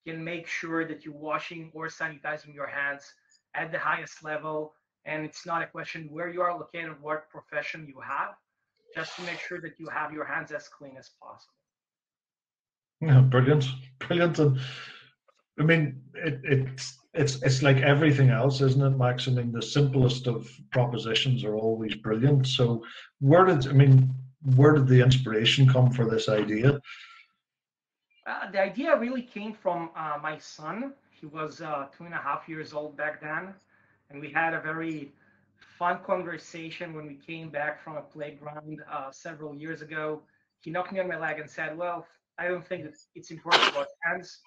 can make sure that you're washing or sanitizing your hands at the highest level. And it's not a question where you are located, what profession you have, just to make sure that you have your hands as clean as possible. Yeah, brilliant. And I mean, it's like everything else, isn't it, Max? I mean, the simplest of propositions are always brilliant. So where did the inspiration come for this idea? The idea really came from my son. He was 2.5 years old back then. And we had a very fun conversation when we came back from a playground several years ago. He knocked me on my leg and said, well, I don't think that it's important to wash hands.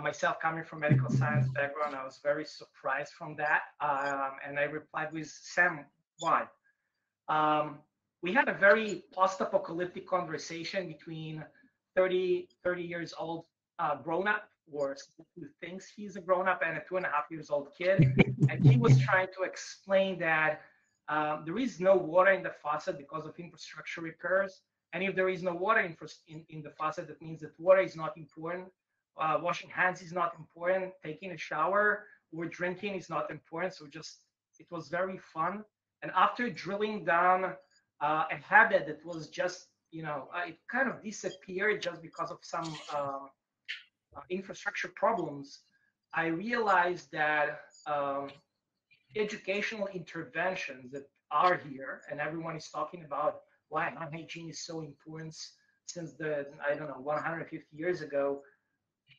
Myself coming from medical science background, I was very surprised from that. And I replied with, Sam, why? We had a very post-apocalyptic conversation between 30 years old grown-up, or who thinks he's a grown-up, and a 2.5 years old kid. And he was trying to explain that there is no water in the faucet because of infrastructure repairs. And if there is no water in the faucet, that means that water is not important. Washing hands is not important. Taking a shower or drinking is not important. So it was very fun. And after drilling down a habit that was just, it kind of disappeared just because of some infrastructure problems, I realized that educational interventions that are here, and everyone is talking about why hand hygiene is so important since 150 years ago,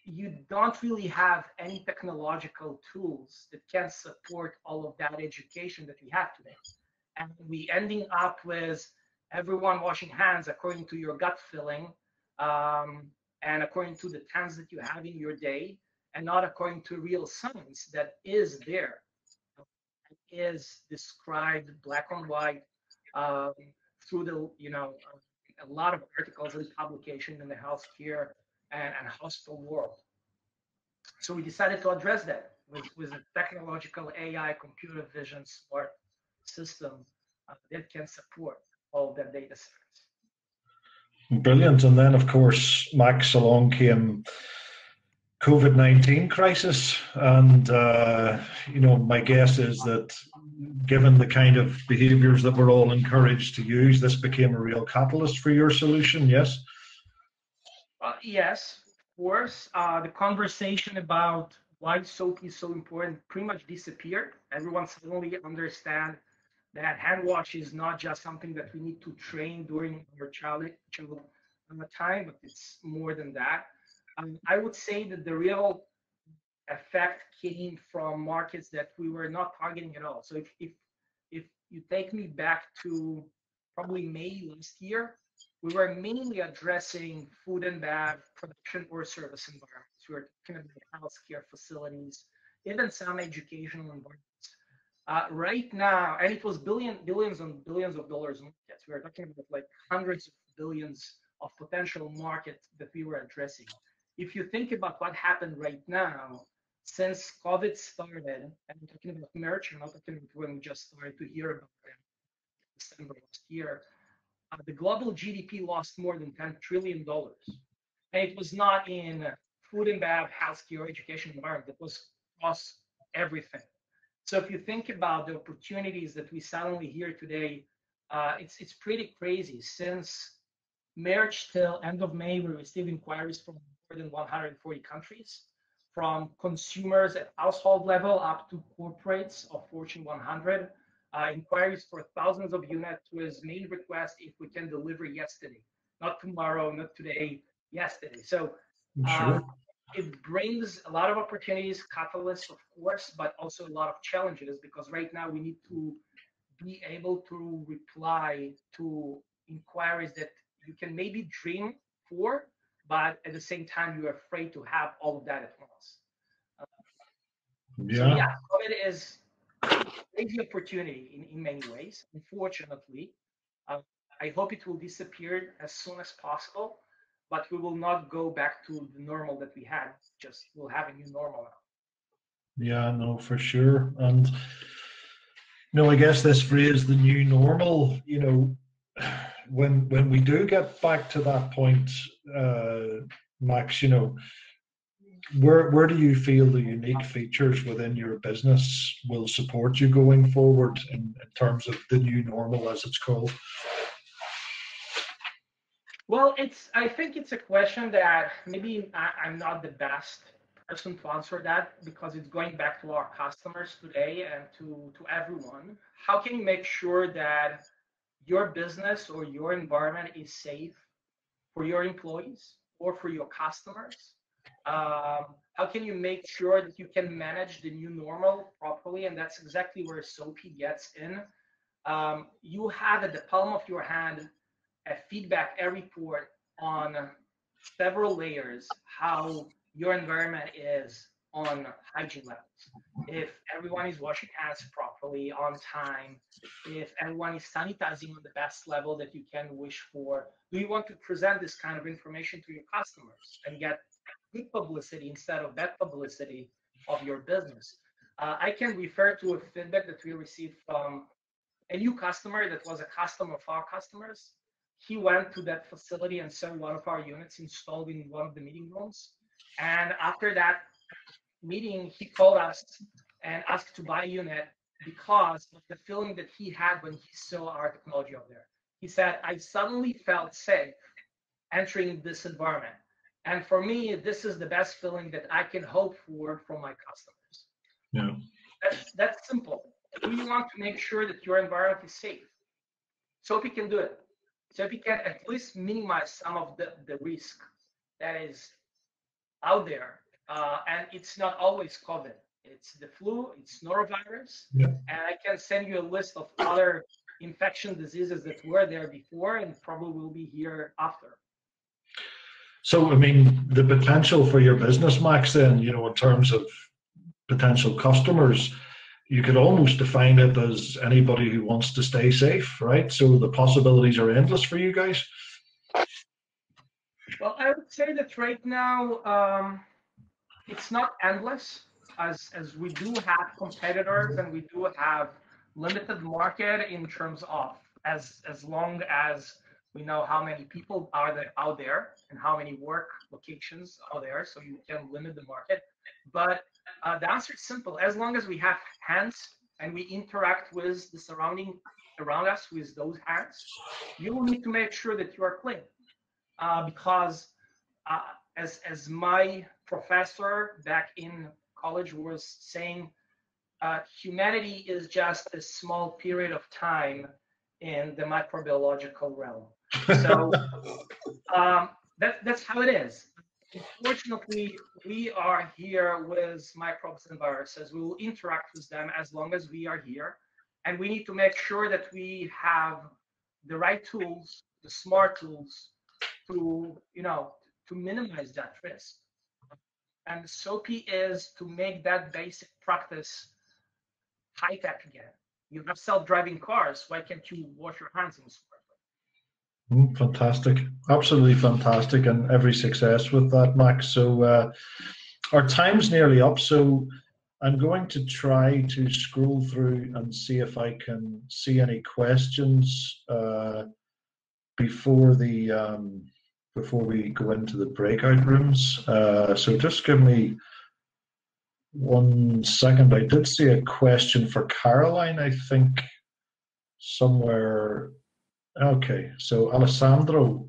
you don't really have any technological tools that can support all of that education that we have today. And we ending up with everyone washing hands according to your gut feeling, and according to the times that you have in your day. and not according to real science that is there, is described black on white through a lot of articles and publication in the healthcare and hospital world. So we decided to address that with a technological AI computer vision smart system that can support all that data sets. Brilliant. And then, of course, Max, along came COVID-19 crisis. And, my guess is that given the kind of behaviors that we're all encouraged to use, this became a real catalyst for your solution, yes? Yes, of course. The conversation about why soap is so important pretty much disappeared. Everyone suddenly understand that hand wash is not just something that we need to train during our child time, but it's more than that. I would say that the real effect came from markets that we were not targeting at all. So if you take me back to probably May last year, we were mainly addressing food and bev production or service environments. We were talking about healthcare facilities, even some educational environments. Right now, and it was billions and billions of dollars markets. We were talking about like hundreds of billions of potential markets that we were addressing. If you think about what happened right now, since COVID started, and I'm talking about March, I'm not talking about when we just started to hear about it in December last year, the global GDP lost more than $10 trillion. And it was not in food and bev, healthcare, education environment, it was across everything. So if you think about the opportunities that we suddenly hear today, it's pretty crazy. Since March till end of May, we received inquiries from more than 140 countries, from consumers at household level up to corporates of Fortune 100, inquiries for thousands of units with main request if we can deliver yesterday, not tomorrow, not today, yesterday. So it brings a lot of opportunities, catalysts, of course, but also a lot of challenges, because right now we need to be able to reply to inquiries that you can maybe dream for, but at the same time, you're afraid to have all of that at once. So yeah, COVID is a crazy opportunity in many ways. Unfortunately, I hope it will disappear as soon as possible, but we will not go back to the normal that we had. Just we'll have a new normal now. Yeah, no, for sure. And I guess this phrase, the new normal, when we do get back to that point, Max, where do you feel the unique features within your business will support you going forward in terms of the new normal, as it's called? Well, I think it's a question that maybe I'm not the best person to answer that, because it's going back to our customers today and to everyone. How can you make sure that your business or your environment is safe for your employees or for your customers? How can you make sure that you can manage the new normal properly? And that's exactly where SOAPy gets in. You have at the palm of your hand a feedback, a report on several layers, how your environment is on hygiene levels. If everyone is washing hands properly on time, if everyone is sanitizing on the best level that you can wish for, do you want to present this kind of information to your customers and get good publicity instead of bad publicity of your business? I can refer to a feedback that we received from a new customer that was a customer of our customers. He went to that facility and saw one of our units installed in one of the meeting rooms. And after that meeting, he called us and asked to buy a unit because of the feeling that he had when he saw our technology up there. He said, I suddenly felt safe entering this environment. And for me, this is the best feeling that I can hope for from my customers. Yeah. That's simple. Do you want to make sure that your environment is safe? SOAPy can do it. SOAPy can at least minimize some of the risk that is out there. And it's not always COVID. It's the flu, it's norovirus. Yeah. And I can send you a list of other infection diseases that were there before and probably will be here after. So, I mean, the potential for your business, Max, then, you know, in terms of potential customers, you could almost define it as anybody who wants to stay safe, right? So the possibilities are endless for you guys. Well, I would say that right now, it's not endless, as we do have competitors and we do have limited market in terms of as long as we know how many people are there out there and how many work locations are there, so you can limit the market. But the answer is simple: as long as we have hands and we interact with the surrounding around us with those hands, you will need to make sure that you are clean, because as my professor back in college was saying, humanity is just a small period of time in the microbiological realm. So that's how it is. Unfortunately, we are here with microbes and viruses. We will interact with them as long as we are here. And we need to make sure that we have the right tools, the smart tools to, to minimize that risk. And SOPI is to make that basic practice high-tech again. You have self-driving cars. Why can't you wash your hands in smartly? Fantastic. Absolutely fantastic. And every success with that, Max. So our time's nearly up. So I'm going to try to scroll through and see if I can see any questions before we go into the breakout rooms. So just give me 1 second. I did see a question for Caroline, I think, somewhere. Okay, so Alessandro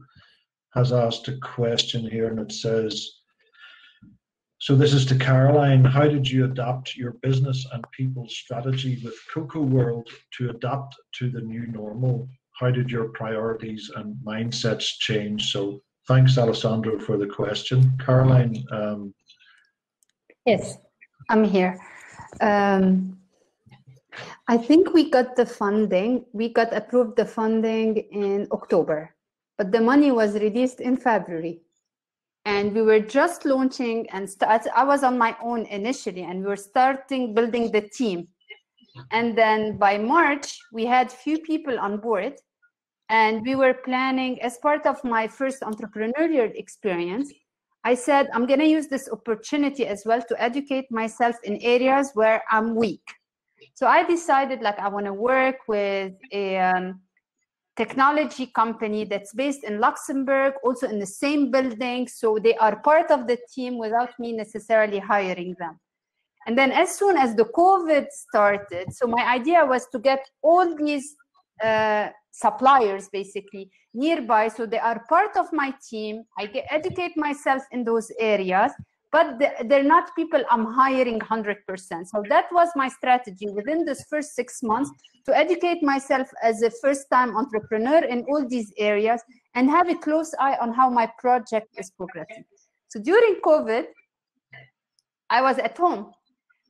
has asked a question here, and it says, so this is to Caroline: how did you adapt your business and people strategy with Cocoa World to adapt to the new normal? How did your priorities and mindsets change? So thanks, Alessandro, for the question. Caroline? Yes, I'm here. I think we got the funding. We got approved the funding in October, but the money was released in February. And we were just launching and I was on my own initially, and we were starting building the team. And then by March, we had few people on board, and we were planning, as part of my first entrepreneurial experience, I said, I'm going to use this opportunity as well to educate myself in areas where I'm weak. So I decided, like, I want to work with a technology company that's based in Luxembourg, also in the same building, so they are part of the team without me necessarily hiring them. And then as soon as the COVID started, so my idea was to get all these suppliers basically nearby, so they are part of my team. I educate myself in those areas, but they're not people I'm hiring 100%. So that was my strategy within this first 6 months, to educate myself as a first-time entrepreneur in all these areas and have a close eye on how my project is progressing. So during COVID, I was at home.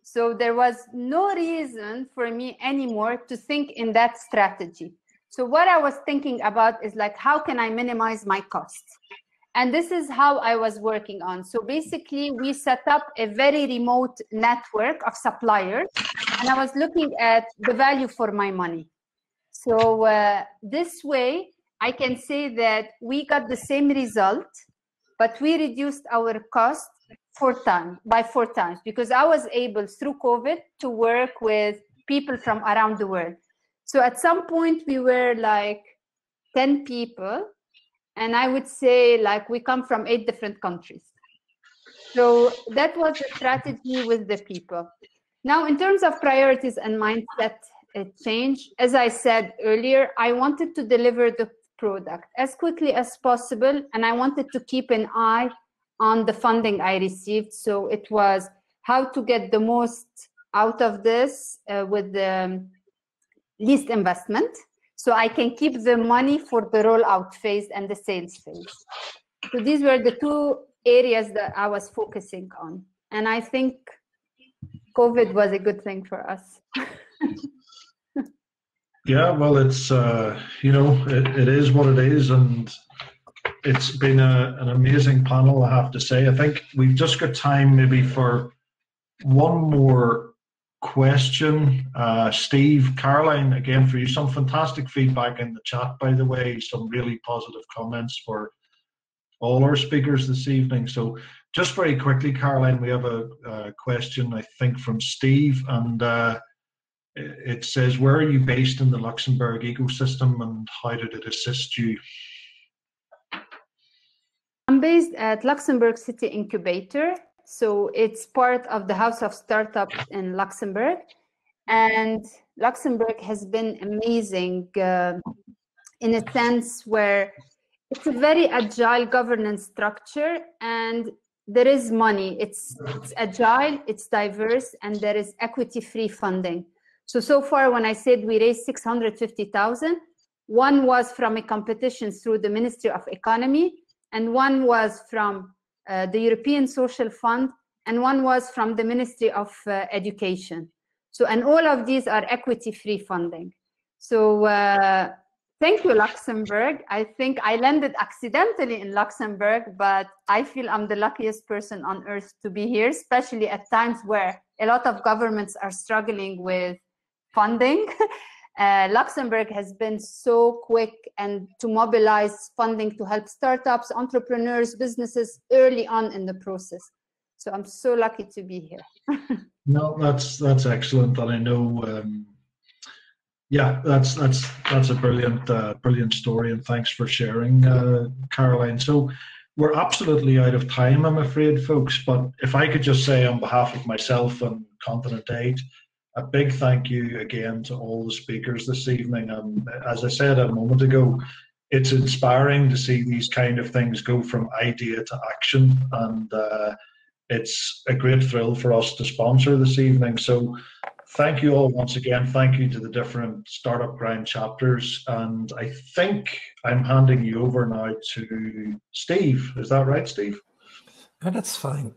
So there was no reason for me anymore to think in that strategy. So what I was thinking about is, like, how can I minimize my costs? And this is how I was working on. So basically, we set up a very remote network of suppliers, and I was looking at the value for my money. So this way, I can say that we got the same result, but we reduced our cost by 4 times, because I was able, through COVID, to work with people from around the world. So at some point, we were like 10 people. And I would say, like, we come from 8 different countries. So that was the strategy with the people. Now, in terms of priorities and mindset change, as I said earlier, I wanted to deliver the product as quickly as possible, and I wanted to keep an eye on the funding I received. So it was how to get the most out of this with the least investment, so I can keep the money for the rollout phase and the sales phase. So these were the 2 areas that I was focusing on. And I think COVID was a good thing for us. Yeah, well, it's, it is what it is. And it's been an amazing panel, I have to say. I think we've just got time maybe for one more question. Steve, Caroline, again for you, some fantastic feedback in the chat, by the way, some really positive comments for all our speakers this evening. So just very quickly, Caroline, we have a question, I think, from Steve, and it says, where are you based in the Luxembourg ecosystem and how did it assist you? I'm based at Luxembourg City Incubator. So it's part of the House of Startups in Luxembourg. And Luxembourg has been amazing in a sense where it's a very agile governance structure and there is money. It's agile, it's diverse, and there is equity-free funding. So far, when I said we raised 650,000, one was from a competition through the Ministry of Economy, and one was from the European Social Fund, and one was from the Ministry of Education. So, and all of these are equity-free funding. So, thank you, Luxembourg. I think I landed accidentally in Luxembourg, but I feel I'm the luckiest person on earth to be here, especially at times where a lot of governments are struggling with funding. Luxembourg has been so quick and to mobilize funding to help startups, entrepreneurs, businesses early on in the process. So I'm so lucky to be here. No, that's excellent, and I know, yeah, that's a brilliant story, and thanks for sharing, Caroline. So we're absolutely out of time, I'm afraid, folks. But if I could just say on behalf of myself and Continent 8, a big thank you again to all the speakers this evening. As I said a moment ago, it's inspiring to see these kind of things go from idea to action, and it's a great thrill for us to sponsor this evening. So thank you all once again. Thank you to the different Startup Grind chapters. And I think I'm handing you over now to Steve. Is that right, Steve? That's fine.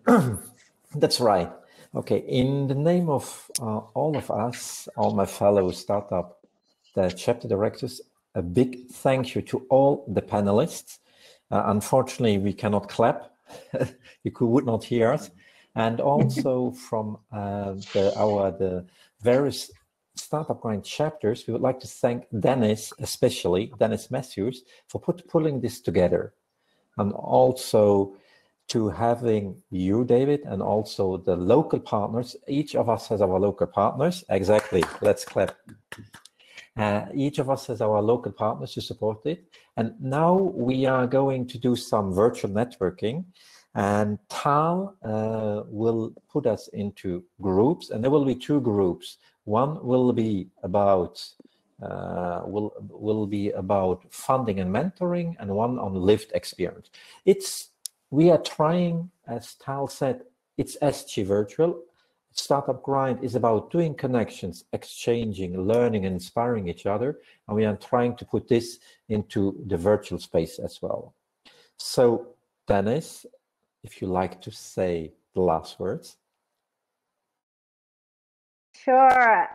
That's right. Okay, in the name of all of us, all my fellow startup chapter directors, a big thank you to all the panelists. Unfortunately, we cannot clap. You would not hear us. And also from the various Startup Grind chapters, we would like to thank Dennis, especially Dennis Matthews, for pulling this together. And also to having you, David, and also the local partners. Each of us has our local partners. Exactly. Let's clap. Each of us has our local partners to support it. And now we are going to do some virtual networking. And Tal will put us into groups, and there will be two groups. One will be about funding and mentoring, and one on lived experience. We are trying, as Tal said, it's SG virtual. Startup Grind is about doing connections, exchanging, learning, and inspiring each other. And we are trying to put this into the virtual space as well. So, Dennis, if you like to say the last words. Sure.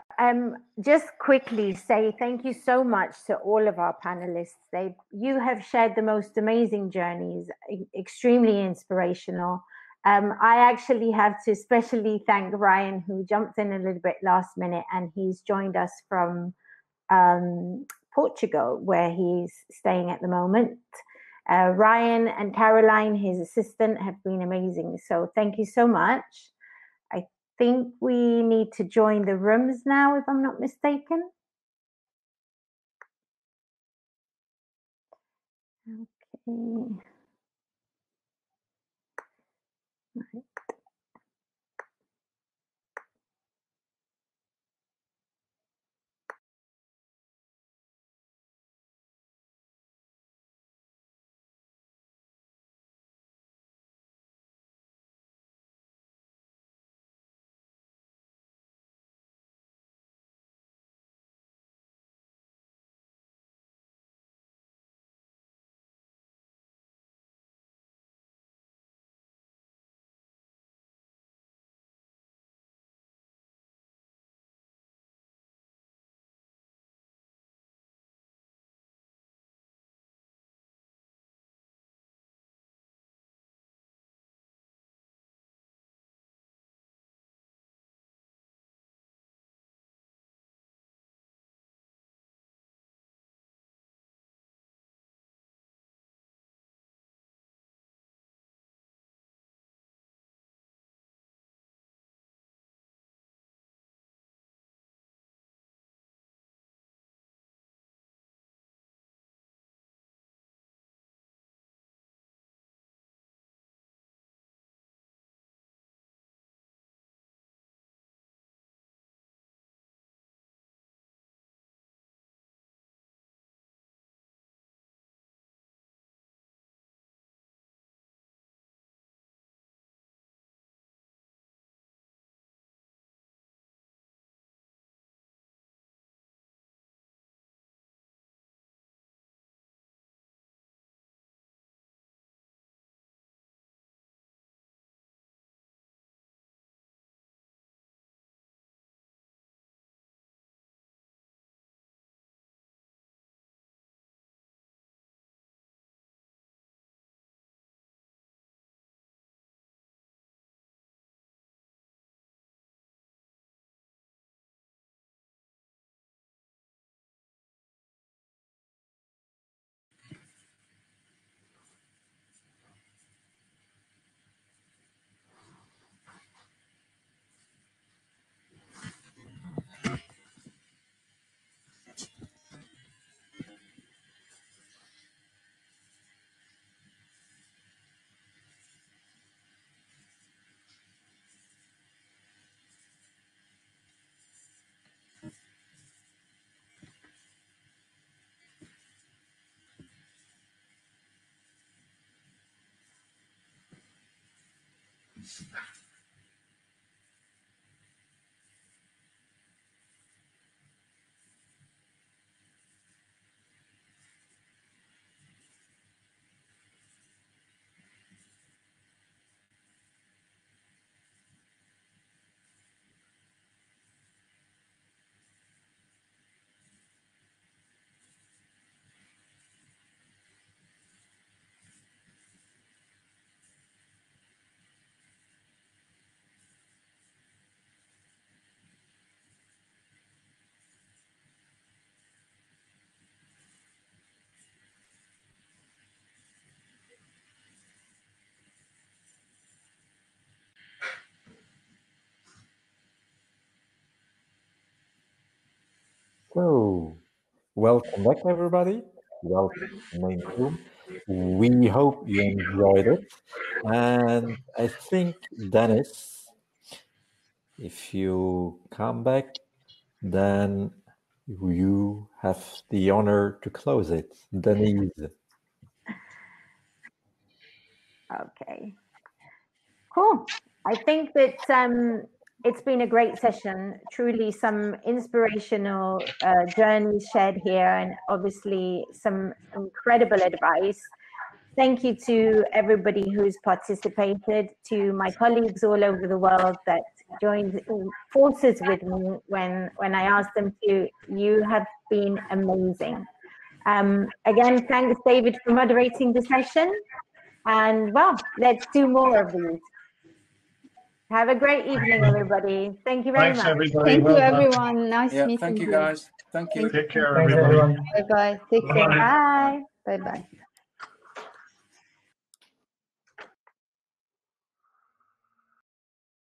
Just quickly say thank you so much to all of our panelists. You have shared the most amazing journeys, extremely inspirational. I actually have to especially thank Ryan, who jumped in a little bit last minute, and he's joined us from Portugal, where he's staying at the moment. Ryan and Caroline, his assistant, have been amazing. So thank you so much. I think we need to join the rooms now, if I'm not mistaken. Okay. Right. So, welcome back, everybody. Welcome to the main room. We hope you enjoyed it. And I think, Dennis, if you come back, then you have the honor to close it. Denise. Okay. Cool. I think that it's been a great session. Truly some inspirational journeys shared here, and obviously some incredible advice. Thank you to everybody who's participated, to my colleagues all over the world that joined forces with me when I asked them to. You have been amazing. Again, thanks, David, for moderating the session. And well, let's do more of these. Have a great evening, everybody. Thank you very much. Everybody. Thank Well you, done. everyone. Nice meeting you. Thank you, guys. Thank you. Take care, everybody. Bye-bye. Take care. Bye. Bye-bye.